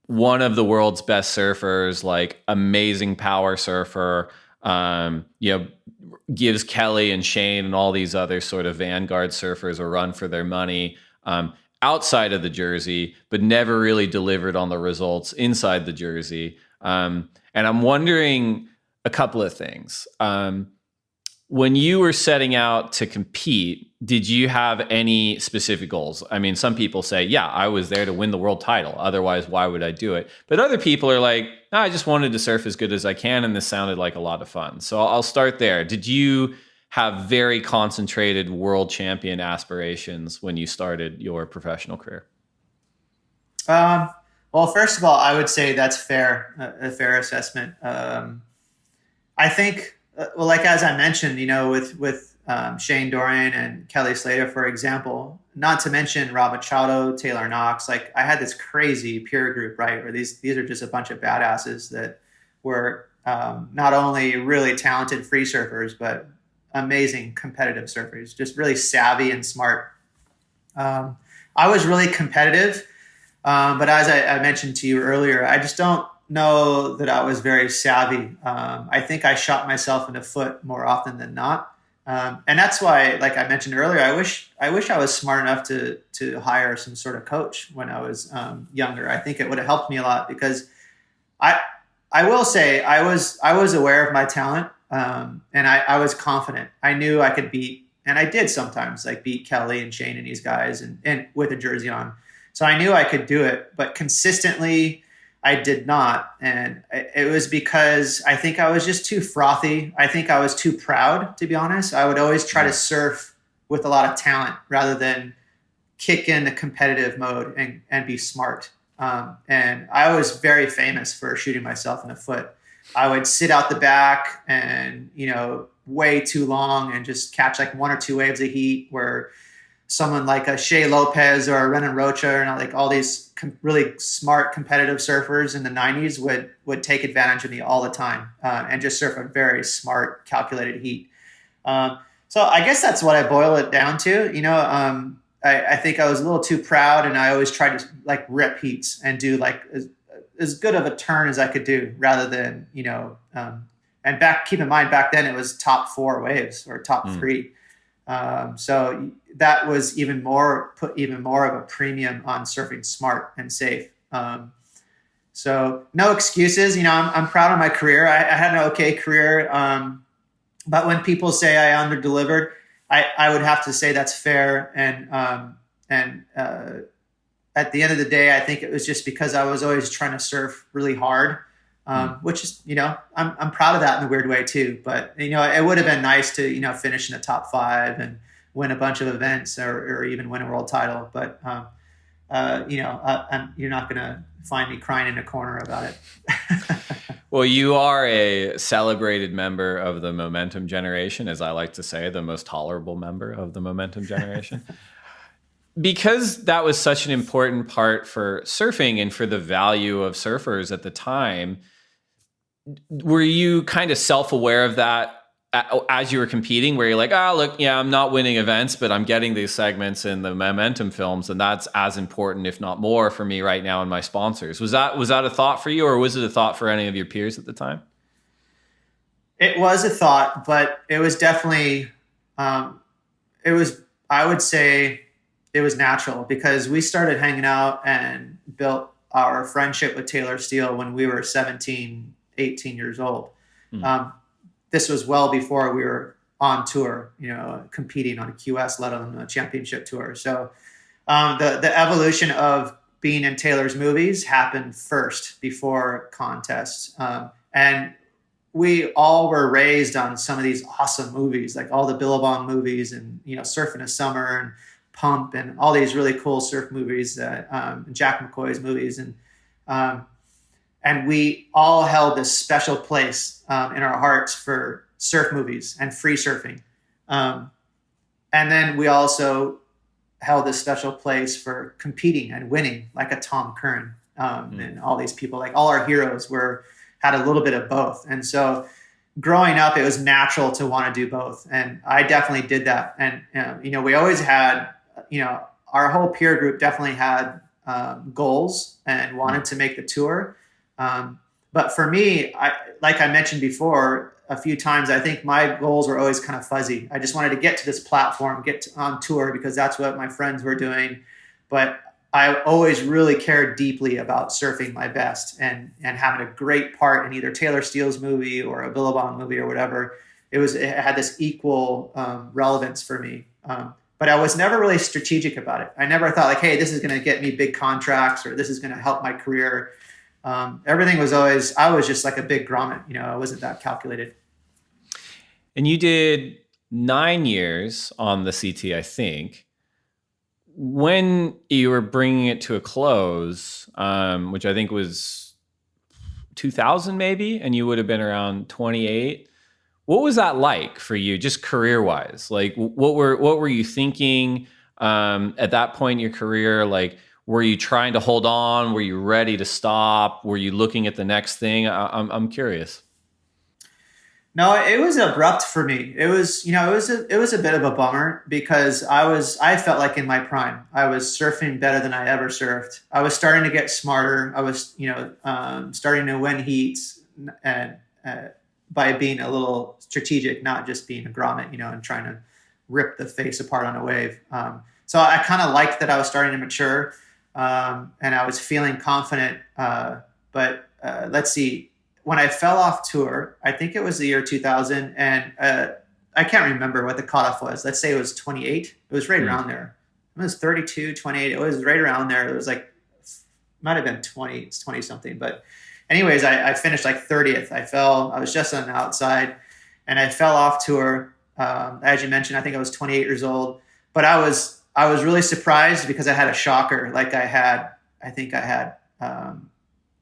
one of the world's best surfers, like amazing power surfer, you know, gives Kelly and Shane and all these other sort of vanguard surfers a run for their money outside of the jersey, but never really delivered on the results inside the jersey. And I'm wondering a couple of things. When you were setting out to compete, did you have any specific goals? I mean, some people say, yeah, I was there to win the world title. Otherwise, why would I do it? But other people are like, no, I just wanted to surf as good as I can, and this sounded like a lot of fun. So I'll start there. Did you have very concentrated world champion aspirations when you started your professional career? Well, first of all, I would say that's fair, a fair assessment. I think, well, like as I mentioned, you know, with Shane Dorian and Kelly Slater, for example, not to mention Rob Machado, Taylor Knox, like I had this crazy peer group, right? Where these are just a bunch of badasses that were not only really talented free surfers, but amazing competitive surfers, just really savvy and smart. I was really competitive, but as I mentioned to you earlier, I just don't know that I was very savvy. I think I shot myself in the foot more often than not. And that's why, like I mentioned earlier, I wish I was smart enough to hire some sort of coach when I was younger. I think it would have helped me a lot because I will say I was aware of my talent, and I was confident. I knew I could beat, and I did sometimes like beat Kelly and Shane and these guys and with a jersey on. So I knew I could do it, but consistently I did not. And it was because I think I was just too frothy. I think I was too proud, to be honest. I would always try to surf with a lot of talent rather than kick in the competitive mode and be smart. And I was very famous for shooting myself in the foot. I would sit out the back and, you know, way too long and just catch like one or two waves of heat where someone like a Shea Lopez or a Renan Rocha, and like all these really smart competitive surfers in the 90s would take advantage of me all the time and just surf a very smart, calculated heat. So I guess that's what I boil it down to. I think I was a little too proud, and I always tried to like rip heats and do like as good of a turn as I could do, rather than and keep in mind back then it was top 4 waves or top 3. So that was put even more of a premium on surfing smart and safe. So no excuses. I'm proud of my career. I had an okay career. But when people say I underdelivered, I would have to say that's fair. And at the end of the day, I think it was just because I was always trying to surf really hard, which is, I'm proud of that in a weird way too. But, it would have been nice to, finish in the top 5 and win a bunch of events or even win a world title. But, you're not going to find me crying in a corner about it. Well, you are a celebrated member of the Momentum generation, as I like to say, the most tolerable member of the Momentum generation. Because that was such an important part for surfing and for the value of surfers at the time, were you kind of self-aware of that as you were competing, where you're like, look, yeah, I'm not winning events, but I'm getting these segments in the Momentum films, and that's as important, if not more, for me right now and my sponsors. Was that a thought for you, or was it a thought for any of your peers at the time? It was a thought, but it was definitely, I would say it was natural, because we started hanging out and built our friendship with Taylor Steele when we were 17, 18 years old. This was well before we were on tour, competing on a QS, let alone a championship tour. So the evolution of being in Taylor's movies happened first before contests. And we all were raised on some of these awesome movies, like all the Billabong movies and, Surf in the Summer and Pump and all these really cool surf movies, Jack McCoy's movies. And we all held this special place in our hearts for surf movies and free surfing. And then we also held this special place for competing and winning, like a Tom Curran and all these people. Like all our heroes had a little bit of both. And so growing up, it was natural to want to do both. And I definitely did that. And, we always had, our whole peer group definitely had goals and wanted to make the tour. But for me, like I mentioned before a few times, I think my goals were always kind of fuzzy. I just wanted to get to this platform, on tour, because that's what my friends were doing. But I always really cared deeply about surfing my best and having a great part in either Taylor Steele's movie or a Billabong movie or whatever. It had this equal relevance for me. But I was never really strategic about it. I never thought like, hey, this is going to get me big contracts or this is going to help my career. Everything was always, I was just like a big grommet, I wasn't that calculated. And you did 9 years on the CT, I think. When you were bringing it to a close, which I think was 2000 maybe, and you would have been around 28. What was that like for you, just career-wise? Like, what were you thinking at that point in your career? Like, were you trying to hold on? Were you ready to stop? Were you looking at the next thing? I'm curious. No, it was abrupt for me. It was, it was a bit of a bummer because I felt like in my prime. I was surfing better than I ever surfed. I was starting to get smarter. I was, starting to win heats and by being a little strategic, not just being a grommet, and trying to rip the face apart on a wave. So I kind of liked that I was starting to mature and I was feeling confident. But let's see. When I fell off tour, I think it was the year 2000, and I can't remember what the cutoff was. Let's say it was 28. It was right around there. It was 32, 28. It was right around there. It was like, might have been 20. It's 20 something. But anyways, I finished like 30th. I was just on the outside, and I fell off tour. As you mentioned, I think I was 28 years old. But I was really surprised because I had a shocker. Like I think I had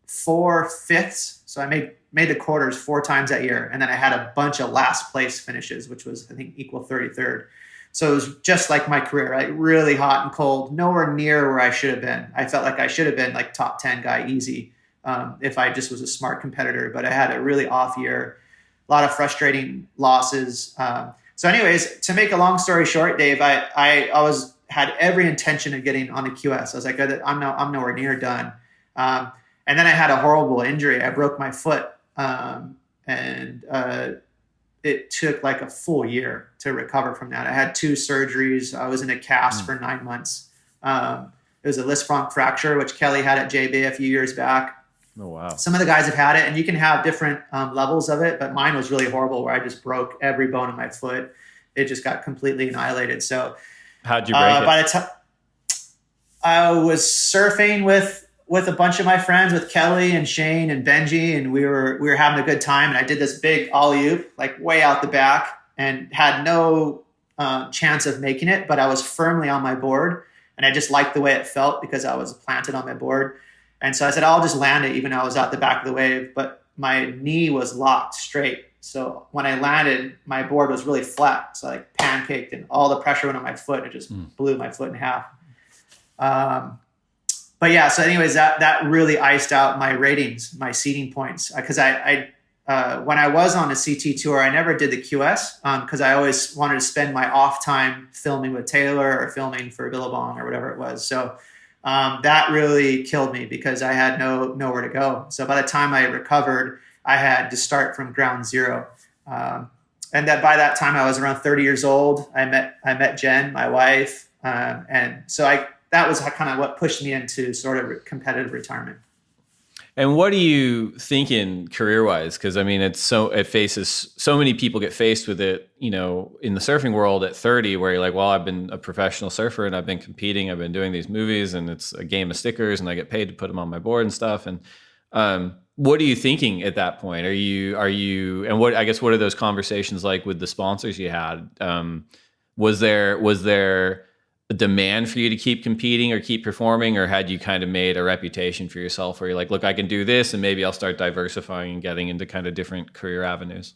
4 fifths. So I made the quarters 4 times that year. And then I had a bunch of last place finishes, which was, I think, equal 33rd. So it was just like my career, right? Really hot and cold, nowhere near where I should have been. I felt like I should have been like top 10 guy easy if I just was a smart competitor, but I had a really off year, a lot of frustrating losses. So anyways, to make a long story short, Dave, I always had every intention of getting on the QS. I was like, I'm nowhere near done. And then I had a horrible injury. I broke my foot, and it took like a full year to recover from that. I had 2 surgeries. I was in a cast for 9 months. It was a Lisfranc fracture, which Kelly had at JB a few years back. Oh, wow. Some of the guys have had it, and you can have different levels of it, but mine was really horrible where I just broke every bone in my foot. It just got completely annihilated. So how'd you break it? By the time I was surfing with a bunch of my friends, with Kelly and Shane and Benji, and we were having a good time. And I did this big ollie-oop, like way out the back, and had no chance of making it, but I was firmly on my board, and I just liked the way it felt because I was planted on my board. And so I said, I'll just land it, even though I was out the back of the wave. But my knee was locked straight. So when I landed, my board was really flat. So I like pancaked, and all the pressure went on my foot. It just blew my foot in half. But yeah, so anyways, that really iced out my ratings, my seeding points. Because I when I was on a CT tour, I never did the QS because I always wanted to spend my off time filming with Taylor or filming for Billabong or whatever it was. So that really killed me because I had nowhere to go. So by the time I recovered, I had to start from ground zero. And that by that time I was around 30 years old. I met Jen, my wife. And so that was kind of what pushed me into sort of competitive retirement. And what are you thinking career-wise? Because I mean, it faces so many people get faced with it, in the surfing world at 30, where you're like, well, I've been a professional surfer and I've been competing, I've been doing these movies, and it's a game of stickers, and I get paid to put them on my board and stuff. And what are you thinking at that point? Are you, and what are those conversations like with the sponsors you had? Was there a demand for you to keep competing or keep performing, or had you kind of made a reputation for yourself where you're like, look, I can do this and maybe I'll start diversifying and getting into kind of different career avenues?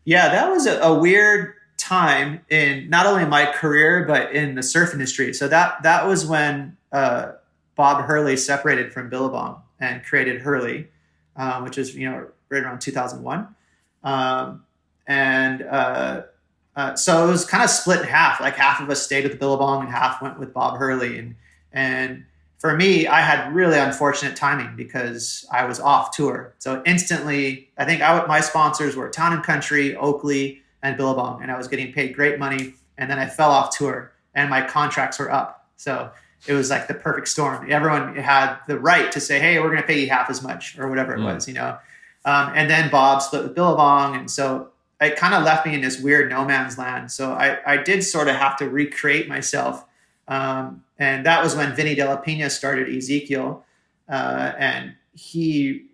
Yeah, that was a weird time in not only my career, but in the surf industry. So that was when Bob Hurley separated from Billabong and created Hurley, which is, right around 2001. So it was kind of split in half. Like half of us stayed with Billabong and half went with Bob Hurley. And for me, I had really unfortunate timing because I was off tour. So instantly, I think my sponsors were Town & Country, Oakley, and Billabong. And I was getting paid great money. And then I fell off tour and my contracts were up. So it was like the perfect storm. Everyone had the right to say, hey, we're going to pay you half as much or whatever it was, And then Bob split with Billabong. And so it kind of left me in this weird no man's land. So I did sort of have to recreate myself. And that was when Vinny De La Pena started Ezekiel. And he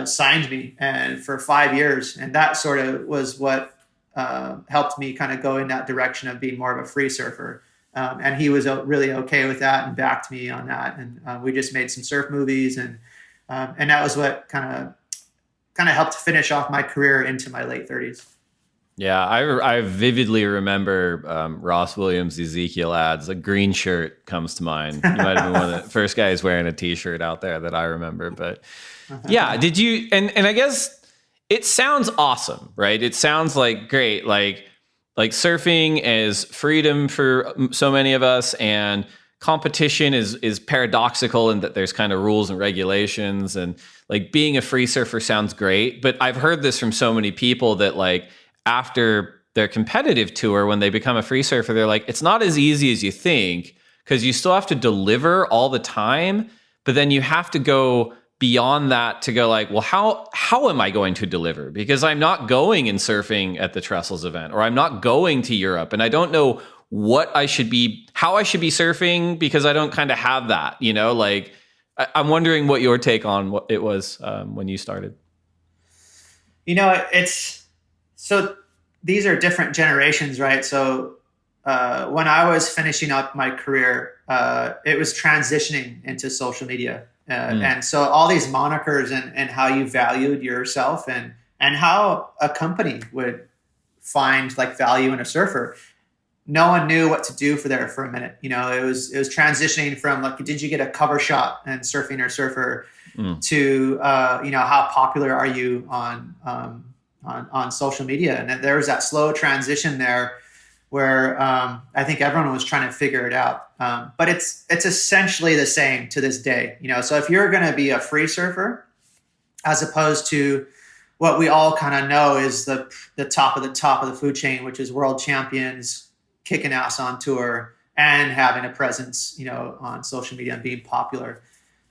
signed me and for 5 years. And that sort of was what helped me kind of go in that direction of being more of a free surfer. And he was really okay with that and backed me on that. And we just made some surf movies. And that was what kind of helped finish off my career into my late 30s. Yeah, I vividly remember Ross Williams' Ezekiel ads. A green shirt comes to mind. You might have been one of the first guys wearing a T-shirt out there that I remember. But yeah, did you? And I guess it sounds awesome, right? It sounds like great, like surfing is freedom for so many of us, and competition is paradoxical in that there's kind of rules and regulations, and like being a free surfer sounds great. But I've heard this from so many people that like after their competitive tour, when they become a free surfer, they're like, it's not as easy as you think, because you still have to deliver all the time, but then you have to go beyond that to go like, well, how am I going to deliver? Because I'm not going and surfing at the Trestles event, or I'm not going to Europe, and I don't know how I should be surfing because I don't kind of have that, like I'm wondering what your take on what it was when you started. So these are different generations, right? So when I was finishing up my career, it was transitioning into social media. And so all these monikers and how you valued yourself and how a company would find like value in a surfer, no one knew what to do for a minute. It was transitioning from like, did you get a cover shot in Surfing or Surfer to, how popular are you on social media? And there was that slow transition there where I think everyone was trying to figure it out. But it's essentially the same to this day. So if you're going to be a free surfer, as opposed to what we all kind of know is the top of the food chain, which is world champions, kicking ass on tour and having a presence, on social media and being popular.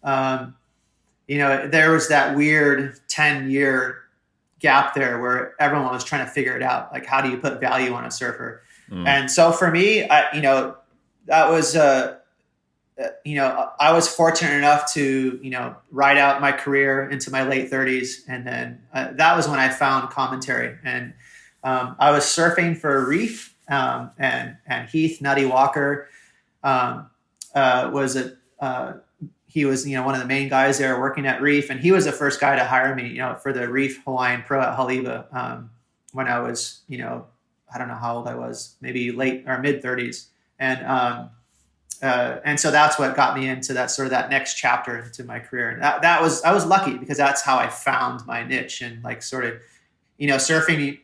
There was that weird 10-year gap there where everyone was trying to figure it out. Like, how do you put value on a surfer? And so for me, that was, I was fortunate enough to, ride out my career into my late 30s. And then that was when I found commentary. And I was surfing for Reef, and Heath Nutty Walker he was, one of the main guys there working at Reef. And he was the first guy to hire me, for the Reef Hawaiian Pro at Haleiwa when I was, I don't know how old I was, maybe late or mid 30s. And so that's what got me into that sort of that next chapter into my career. And I was lucky because that's how I found my niche and like sort of, surfing,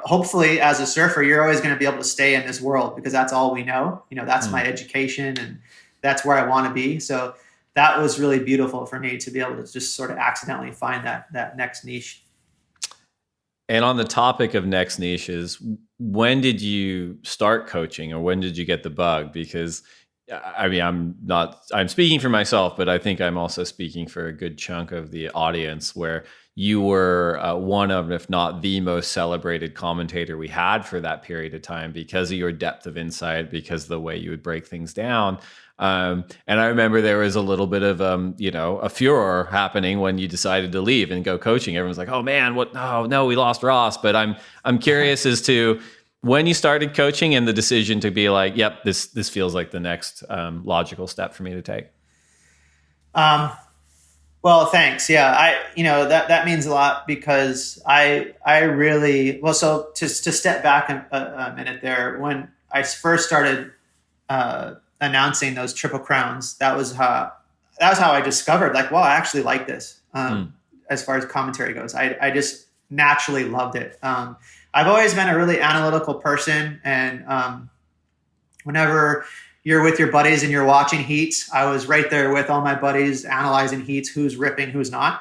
hopefully as a surfer, you're always going to be able to stay in this world because that's all we know. That's my education and that's where I want to be. So that was really beautiful for me to be able to just sort of accidentally find that next niche. And on the topic of next niches, when did you start coaching or when did you get the bug? Because I'm speaking for myself, but I think I'm also speaking for a good chunk of the audience where you were one of, if not the most celebrated commentator we had for that period of time because of your depth of insight, because of the way you would break things down. And I remember there was a little bit of, a furor happening when you decided to leave and go coaching. Everyone's like, oh man, what? No, we lost Ross. But I'm curious as to when you started coaching and the decision to be like, yep, this feels like the next logical step for me to take. Well, thanks. Yeah, that means a lot because I really, so to step back a minute there, when I first started announcing those Triple Crowns, that was how I discovered like, well, I actually like this as far as commentary goes. I just naturally loved it. I've always been a really analytical person, and whenever you're with your buddies and you're watching heats, I was right there with all my buddies analyzing heats, who's ripping, who's not.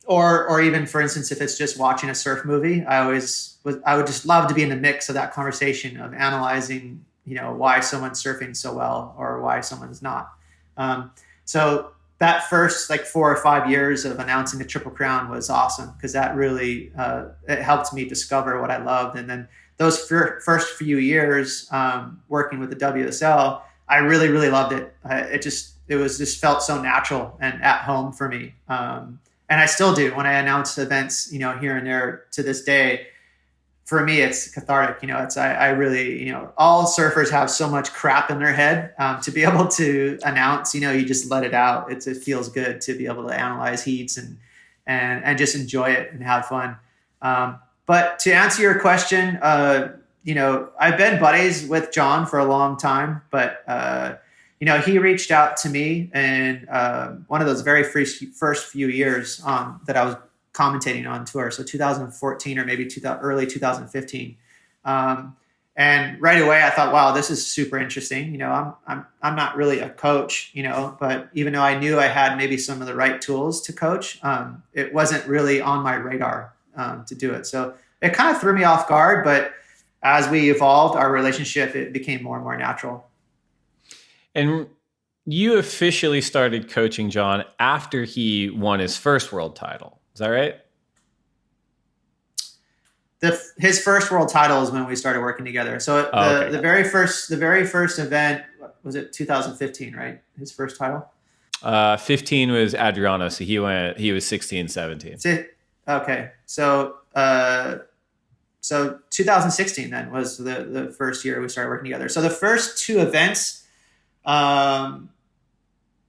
Or even, for instance, if it's just watching a surf movie, I would just love to be in the mix of that conversation of analyzing, why someone's surfing so well or why someone's not. So that first 4 or 5 years of announcing the Triple Crown was awesome because that really it helped me discover what I loved. And then those first few years working with the WSL, I really, really loved it. It just felt so natural and at home for me. And I still do when I announce events, here and there to this day. For me, it's cathartic. I really, all surfers have so much crap in their head to be able to announce, you just let it out. It feels good to be able to analyze heats and just enjoy it and have fun. But to answer your question, I've been buddies with John for a long time, but, he reached out to me in one of those very first few years that I was commentating on tour. So 2014 or maybe early 2015. And right away I thought, wow, this is super interesting. I'm not really a coach, but even though I knew I had maybe some of the right tools to coach, it wasn't really on my radar to do it. So it kind of threw me off guard, but as we evolved our relationship, it became more and more natural. And you officially started coaching John after he won his first world title. Is that right? His first world title is when we started working together. So the very first event, was it 2015, right? His first title? 15 was Adriano. So he was 16, 17. Okay. So 2016 then was the first year we started working together. So the first two events,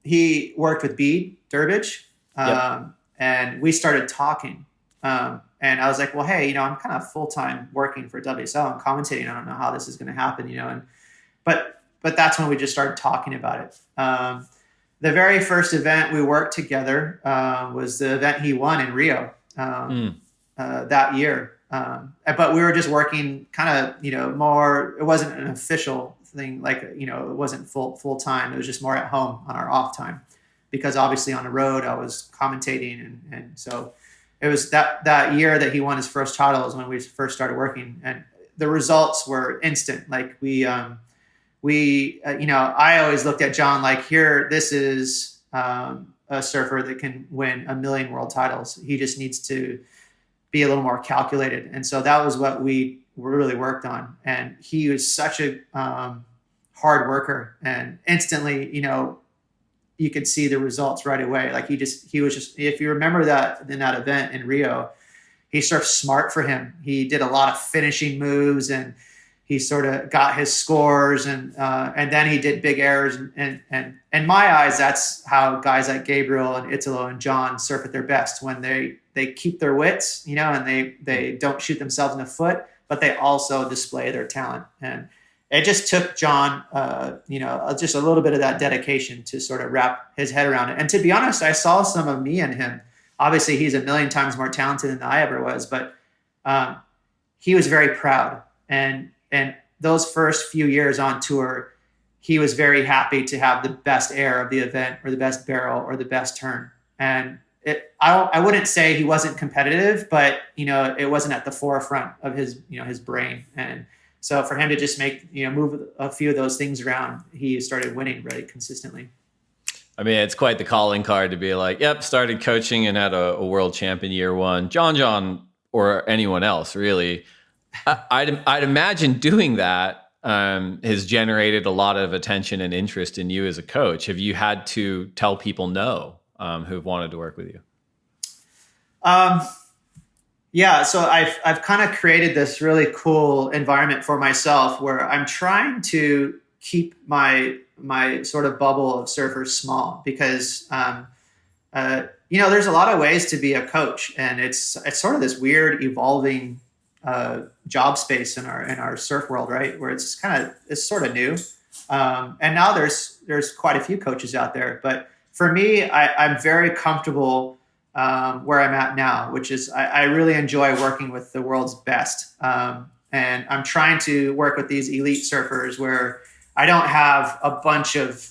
he worked with Bede Durbridge. Yep. And we started talking. And I was like, well, hey, I'm kind of full-time working for WSL and commentating. I don't know how this is going to happen, but that's when we just started talking about it. The very first event we worked together was the event he won in Rio that year. But we were just working kind of, more, it wasn't an official thing, like, it wasn't full time. It was just more at home on our off time, because obviously on the road I was commentating. And so it was that year that he won his first titles when we first started working, and the results were instant. Like I always looked at John like, this is a surfer that can win 1 million world titles. He just needs to be a little more calculated. And so that was what we really worked on. And he was such a hard worker, and instantly, you could see the results right away. Like he was just, if you remember that in that event in Rio, he surfed smart for him. He did a lot of finishing moves, and he sort of got his scores, and then he did big errors. And in my eyes, that's how guys like Gabriel and Italo and John surf at their best, when they keep their wits, and they don't shoot themselves in the foot, but they also display their talent. And it just took John, just a little bit of that dedication to sort of wrap his head around it. And to be honest, I saw some of me in him. Obviously, he's 1,000,000 times more talented than I ever was, but he was very proud. And those first few years on tour, he was very happy to have the best air of the event, or the best barrel, or the best turn. And I wouldn't say he wasn't competitive, but it wasn't at the forefront of his his brain. And so for him to just move a few of those things around, he started winning really consistently. I mean, it's quite the calling card to be like, yep, started coaching and had a world champion year one. John, or anyone else, really. I'd imagine doing that has generated a lot of attention and interest in you as a coach. Have you had to tell people no who've wanted to work with you? Yeah, so I've kind of created this really cool environment for myself where I'm trying to keep my sort of bubble of surfers small, because there's a lot of ways to be a coach, and it's sort of this weird evolving job space in our surf world, right? Where it's sort of new, and now there's quite a few coaches out there. But for me, I'm very comfortable where I'm at now, which is I really enjoy working with the world's best. And I'm trying to work with these elite surfers where I don't have a bunch of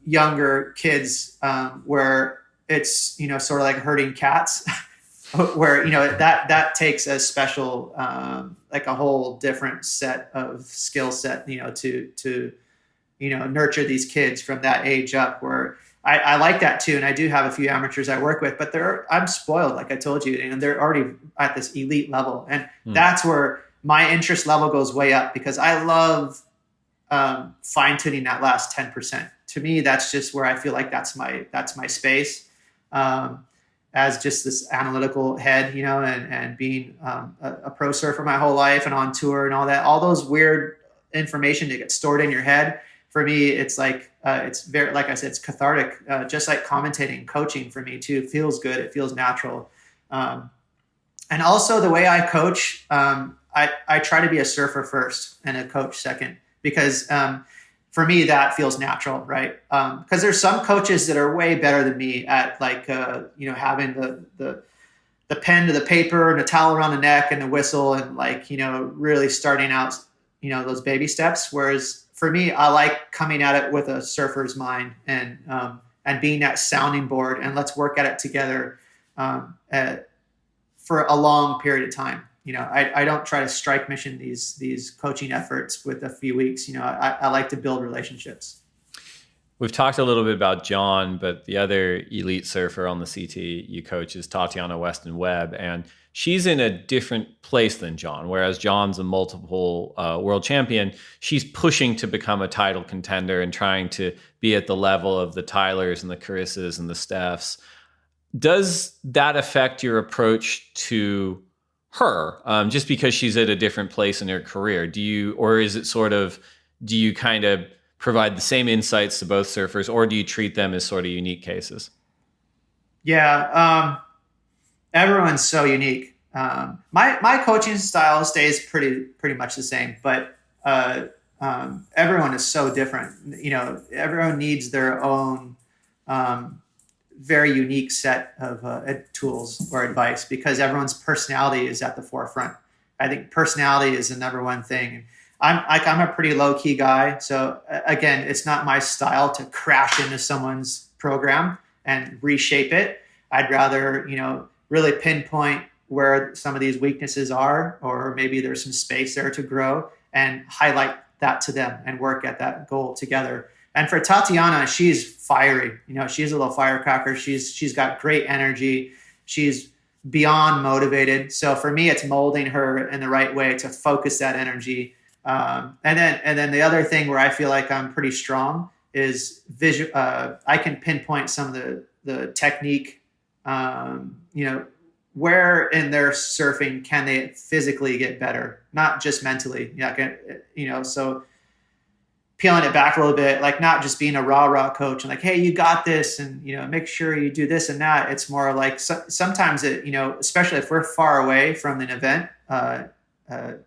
younger kids where it's, sort of like herding cats where, that takes a special, like a whole different set of skill set, to nurture these kids from that age up, where I like that too. And I do have a few amateurs I work with, but I'm spoiled, like I told you, and they're already at this elite level. And that's where my interest level goes way up, because I love fine tuning that last 10%. To me, that's just where I feel like that's my space, as just this analytical head, and being a pro surfer my whole life and on tour and all that, all those weird information that gets stored in your head. For me, it's like, it's very, like I said, it's cathartic, just like commentating, coaching for me too. It feels good. It feels natural. And also the way I coach, I try to be a surfer first and a coach second, because for me, that feels natural, right? Because there's some coaches that are way better than me at having the pen to the paper and a towel around the neck and the whistle and really starting out, those baby steps. Whereas for me, I like coming at it with a surfer's mind and being that sounding board, and let's work at it together for a long period of time. I don't try to strike mission these coaching efforts with a few weeks. I like to build relationships. We've talked a little bit about John, but the other elite surfer on the CT you coach is Tatiana Weston-Webb, and she's in a different place than John. Whereas John's a multiple world champion, she's pushing to become a title contender and trying to be at the level of the Tylers and the Carissas and the Stephs. Does that affect your approach to her, just because she's at a different place in her career? Do you kind of provide the same insights to both surfers, or do you treat them as sort of unique cases? Yeah. everyone's so unique. My coaching style stays pretty much the same, but everyone is so different. Everyone needs their own very unique set of tools or advice, because everyone's personality is at the forefront. I think personality is the number one thing. I'm a pretty low key guy, so again, it's not my style to crash into someone's program and reshape it. I'd rather really pinpoint where some of these weaknesses are, or maybe there's some space there to grow, and highlight that to them and work at that goal together. And for Tatiana, she's fiery. She's a little firecracker. She's got great energy. She's beyond motivated. So for me, it's molding her in the right way to focus that energy. And then the other thing where I feel like I'm pretty strong is visual. I can pinpoint some of the technique. Where in their surfing can they physically get better, not just mentally. So peeling it back a little bit, like not just being a rah coach and like, hey, you got this, and make sure you do this and that. It's more like sometimes it, especially if we're far away from an event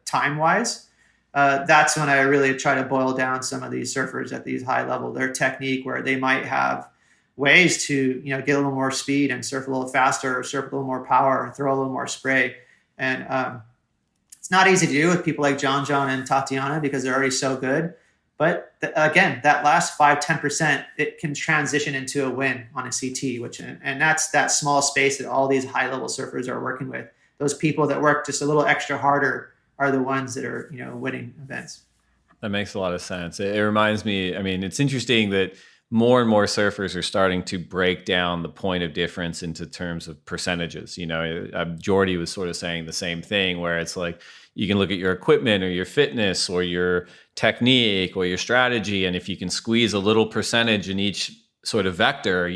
time wise, that's when I really try to boil down some of these surfers at these high level, their technique, where they might have ways to get a little more speed and surf a little faster, or surf a little more power, or throw a little more spray. And it's not easy to do with people like John and Tatiana, because they're already so good. But again, that last 5-10%, it can transition into a win on a CT, and that's that small space that all these high level surfers are working with. Those people that work just a little extra harder are the ones that are winning events. That makes a lot of sense. It reminds me, it's interesting that more and more surfers are starting to break down the point of difference into terms of percentages. Jordy was sort of saying the same thing, where it's like you can look at your equipment or your fitness or your technique or your strategy, and if you can squeeze a little percentage in each sort of vector,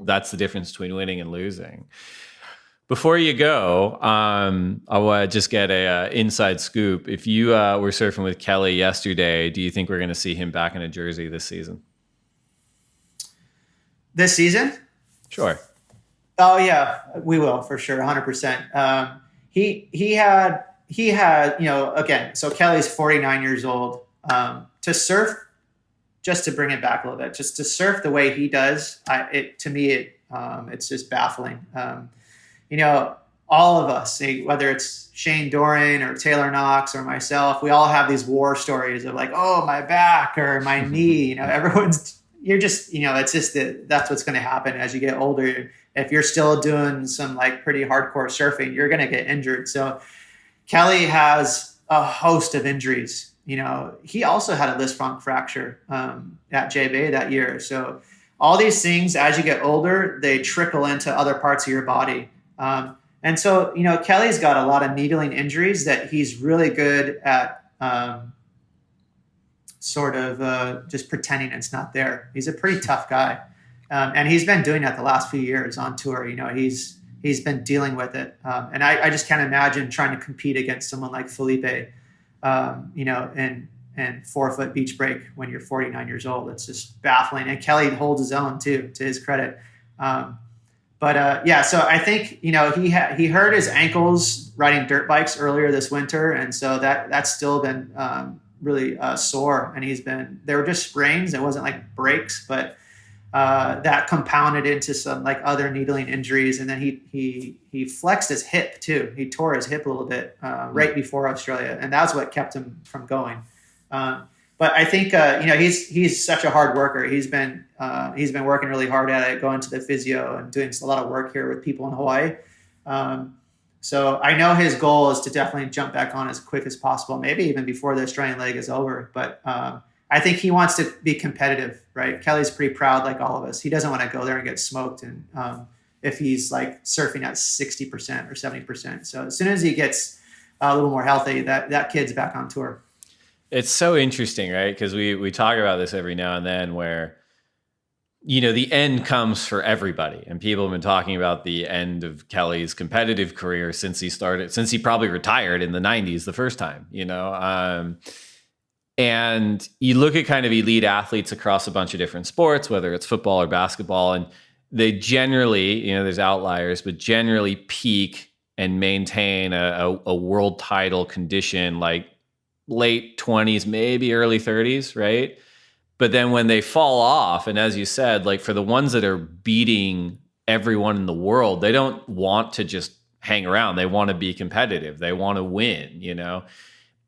that's the difference between winning and losing. Before you go, I'll just get a inside scoop. If you were surfing with Kelly yesterday, do you think we're going to see him back in a jersey this season? This season? Sure. Oh yeah, we will for sure, 100%. He had again. So Kelly's 49 years old. To surf, just to bring it back a little bit, just to surf the way he does, it's just baffling. All of us, whether it's Shane Dorian or Taylor Knox or myself, we all have these war stories of like, oh, my back or my knee. It's just that's what's going to happen as you get older. If you're still doing some like pretty hardcore surfing, you're going to get injured. So Kelly has a host of injuries. He also had a Lisfranc fracture at J Bay that year. So all these things, as you get older, they trickle into other parts of your body. And so, Kelly's got a lot of needling injuries that he's really good at just pretending it's not there. He's a pretty tough guy. And he's been doing that the last few years on tour. He's been dealing with it. And I just can't imagine trying to compete against someone like Felipe, and 4-foot beach break when you're 49 years old. It's just baffling. And Kelly holds his own too, to his credit. So I think, he hurt his ankles riding dirt bikes earlier this winter. And so that's still been really sore. And they were just sprains. It wasn't like breaks, but that compounded into some like other needling injuries. And then he flexed his hip too. He tore his hip a little bit right before Australia. And that's what kept him from going. But I think, he's such a hard worker. He's been working really hard at it, going to the physio and doing a lot of work here with people in Hawaii. So I know his goal is to definitely jump back on as quick as possible, maybe even before the Australian leg is over. But I think he wants to be competitive, right? Kelly's pretty proud, like all of us. He doesn't want to go there and get smoked. And if he's like surfing at 60% or 70%. So as soon as he gets a little more healthy, that kid's back on tour. It's so interesting, right? Because we talk about this every now and then where, the end comes for everybody. And people have been talking about the end of Kelly's competitive career since he probably retired in the 90s the first time, and you look at kind of elite athletes across a bunch of different sports, whether it's football or basketball, and they generally, there's outliers, but generally peak and maintain a world title condition like late 20s, maybe early 30s, right? But then when they fall off, and as you said, like for the ones that are beating everyone in the world, they don't want to just hang around. They want to be competitive. They want to win,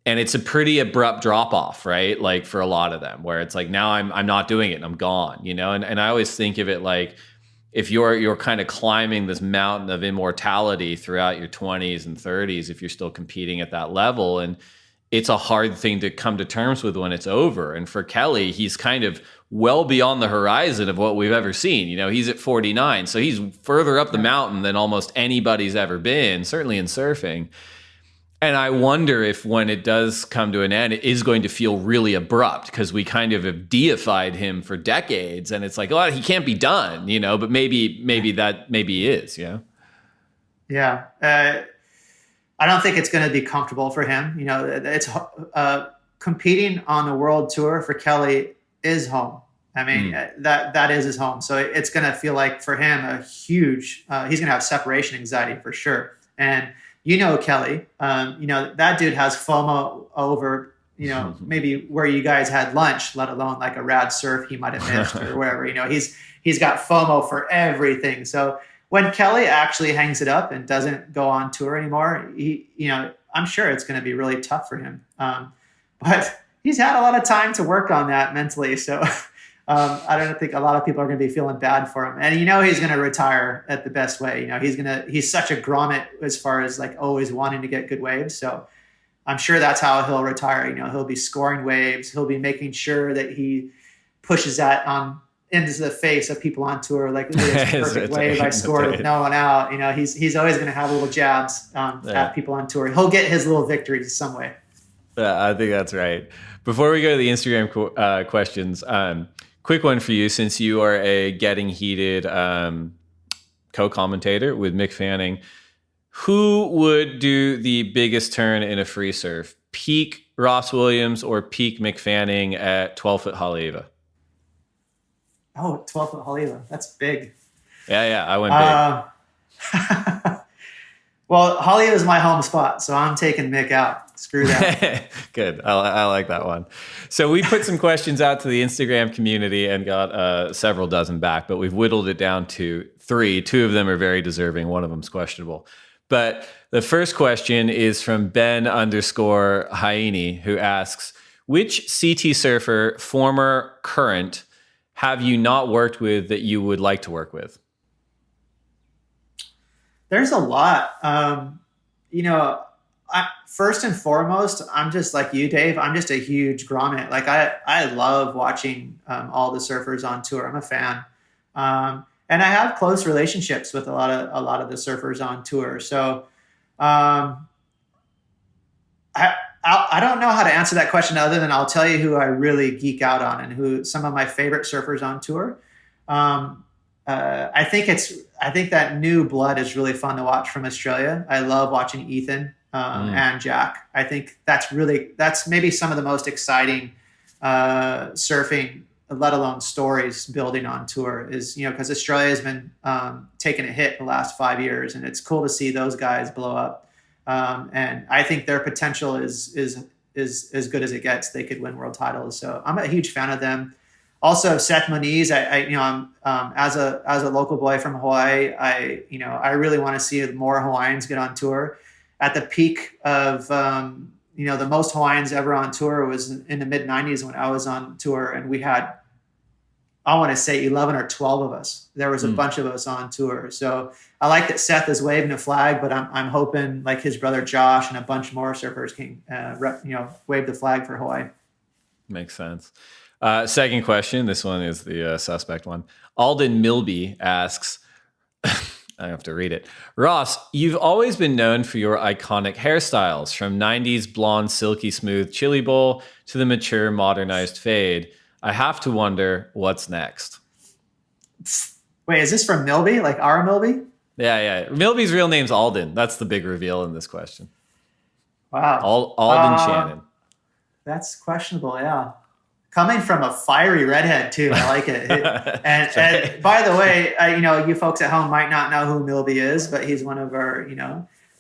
And it's a pretty abrupt drop off, right? Like for a lot of them, where it's like, now I'm not doing it and I'm gone, And I always think of it like, if you're kind of climbing this mountain of immortality throughout your 20s and 30s, if you're still competing at that level, and it's a hard thing to come to terms with when it's over. And for Kelly, he's kind of well beyond the horizon of what we've ever seen. He's at 49, so he's further up the mountain than almost anybody's ever been, certainly in surfing. And I wonder if when it does come to an end, it is going to feel really abrupt because we kind of have deified him for decades. And it's like, oh, he can't be done, but maybe he is, Yeah. I don't think it's going to be comfortable for him. It's competing on the world tour for Kelly is home. I mean, that is his home. So it's going to feel like for him a huge, he's going to have separation anxiety for sure. And Kelly, that dude has FOMO over, maybe where you guys had lunch, let alone like a rad surf he might have missed or wherever, he's got FOMO for everything. So when Kelly actually hangs it up and doesn't go on tour anymore, I'm sure it's going to be really tough for him. But he's had a lot of time to work on that mentally. So I don't think a lot of people are going to be feeling bad for him. And he's going to retire at the best way. He's such a grommet as far as like always wanting to get good waves. So I'm sure that's how he'll retire. He'll be scoring waves. He'll be making sure that he pushes that into the face of people on tour. Like, this perfect wave I scored with no one out. He's always going to have little jabs at people on tour. He'll get his little victories some way. Yeah, I think that's right. Before we go to the Instagram questions, quick one for you, since you are a Getting Heated co-commentator with Mick Fanning. Who would do the biggest turn in a free surf? Peak Ross Williams or peak Mick Fanning at 12-foot Haleiwa? Oh, 12-foot Haleiwa. That's big. Yeah, I went big. Well, Haleiwa is my home spot, so I'm taking Mick out. Screw that. Good. I like that one. So we put some questions out to the Instagram community and got several dozen back, but we've whittled it down to 3. 2 of them are very deserving. One of them's questionable. But the first question is from Ben_Haini, who asks, which CT surfer, former, current, have you not worked with that you would like to work with? There's a lot. First and foremost, I'm just like you, Dave. I'm just a huge grommet. Like I love watching all the surfers on tour. I'm a fan, and I have close relationships with a lot of the surfers on tour. So I don't know how to answer that question other than I'll tell you who I really geek out on and who some of my favorite surfers on tour. I think that new blood is really fun to watch from Australia. I love watching Ethan and Jack. I think that's maybe some of the most exciting surfing, let alone stories building on tour is, because Australia has been taking a hit the last 5 years, and it's cool to see those guys blow up. And I think their potential is as good as it gets. They could win world titles. So I'm a huge fan of them. Also, Seth Moniz, I'm as a local boy from Hawaii, I really want to see more Hawaiians get on tour. At the peak of the most Hawaiians ever on tour was in the mid '90s when I was on tour, and we had, I want to say 11 or 12 of us. There was a bunch of us on tour. So I like that Seth is waving a flag, but I'm hoping like his brother Josh and a bunch more surfers can wave the flag for Hawaii. Makes sense. Second question. This one is the suspect one. Alden Milby asks, I have to read it. Ross, you've always been known for your iconic hairstyles, from 90s blonde, silky smooth chili bowl to the mature, modernized fade. I have to wonder what's next. Wait, is this from Milby? Like our Milby? Yeah. Milby's real name's Alden. That's the big reveal in this question. Wow. Alden Shannon. That's questionable, yeah. coming from a fiery redhead too. I like it. And by the way, you folks at home might not know who Milby is, but he's one of our,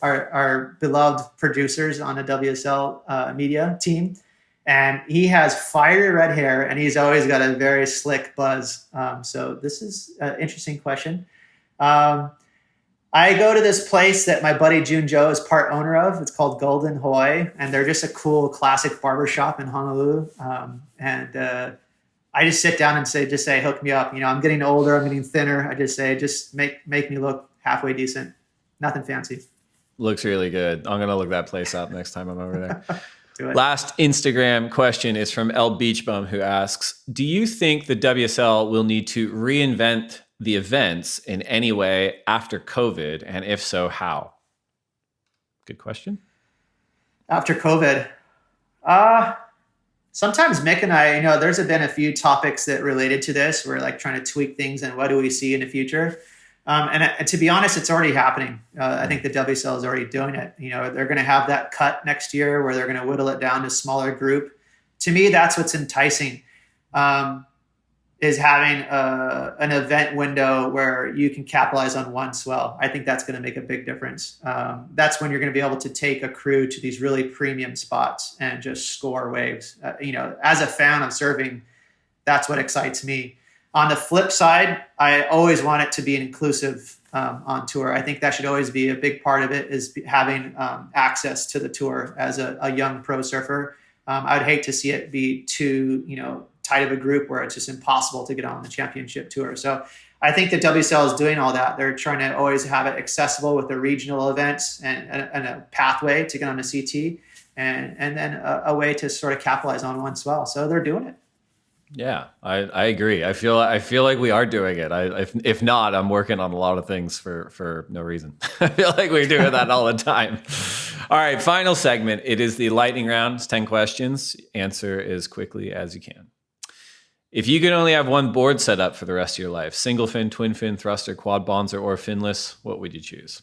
our beloved producers on the WSL media team. And he has fiery red hair, and he's always got a very slick buzz. So this is an interesting question. I go to this place that my buddy June Joe is part owner of. It's called Golden Hawaii, and they're just a cool classic barbershop in Honolulu. I just sit down and say, hook me up. I'm getting older. I'm getting thinner. I just say, just make me look halfway decent. Nothing fancy. Looks really good. I'm going to look that place up next time I'm over there. Do it. Last Instagram question is from L Beachbum, who asks, do you think the WSL will need to reinvent the events in any way after COVID? And if so, how? Good question. After COVID, sometimes Mick and I, there's been a few topics that related to this. We're like trying to tweak things and what do we see in the future? And to be honest, it's already happening. I think the WSL is already doing it. They're going to have that cut next year where they're going to whittle it down to a smaller group. To me, that's what's enticing, is having an event window where you can capitalize on one swell. I think that's going to make a big difference. That's when you're going to be able to take a crew to these really premium spots and just score waves. As a fan of surfing, that's what excites me. On the flip side, I always want it to be inclusive on tour. I think that should always be a big part of it, is having access to the tour as a young pro surfer. I'd hate to see it be too, tight of a group where it's just impossible to get on the championship tour. So I think the WSL is doing all that. They're trying to always have it accessible with the regional events and a pathway to get on the CT and then a way to sort of capitalize on one swell. So they're doing it. Yeah, I agree. I feel like we are doing it. If not, I'm working on a lot of things for no reason. I feel like we're doing that all the time. All right, final segment. It is the lightning round. It's 10 questions. Answer as quickly as you can. If you could only have one board set up for the rest of your life, single fin, twin fin, thruster, quad bonzer, or finless, what would you choose?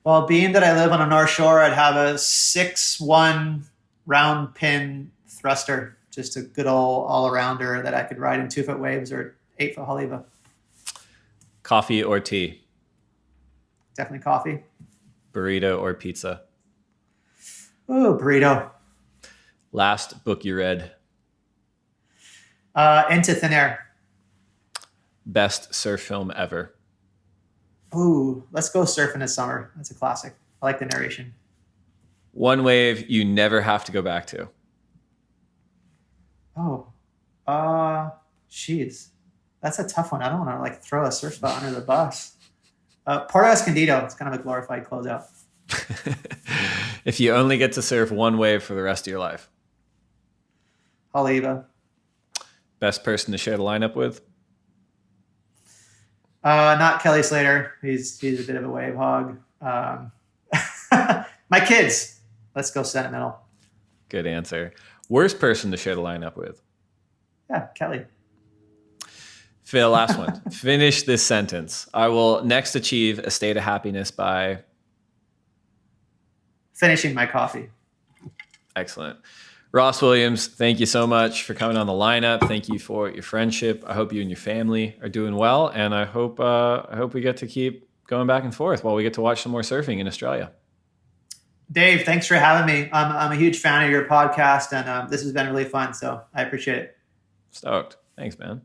Well, being that I live on a North Shore, I'd have a 6-1 round pin thruster. Just a good old all-arounder that I could ride in 2-foot waves or 8-foot Haleiwa. Coffee or tea? Definitely coffee. Burrito or pizza? Ooh, burrito. Last book you read? Into Thin Air. Best surf film ever? Ooh, let's go surfing this summer. That's a classic. I like the narration. One wave you never have to go back to? Jeez. That's a tough one. I don't want to throw a surf spot under the bus. Puerto Escondido. It's kind of a glorified closeout. If you only get to surf one wave for the rest of your life? Haleiwa. Best person to share the lineup with? Not Kelly Slater. He's a bit of a wave hog. My kids. Let's go sentimental. Good answer. Worst person to share the lineup with? Yeah, Kelly. Phil, last one. Finish this sentence. I will next achieve a state of happiness by... finishing my coffee. Excellent. Ross Williams, thank you so much for coming on the lineup. Thank you for your friendship. I hope you and your family are doing well, and I hope we get to keep going back and forth while we get to watch some more surfing in Australia. Dave, thanks for having me. I'm a huge fan of your podcast, and this has been really fun, so I appreciate it. Stoked. Thanks, man.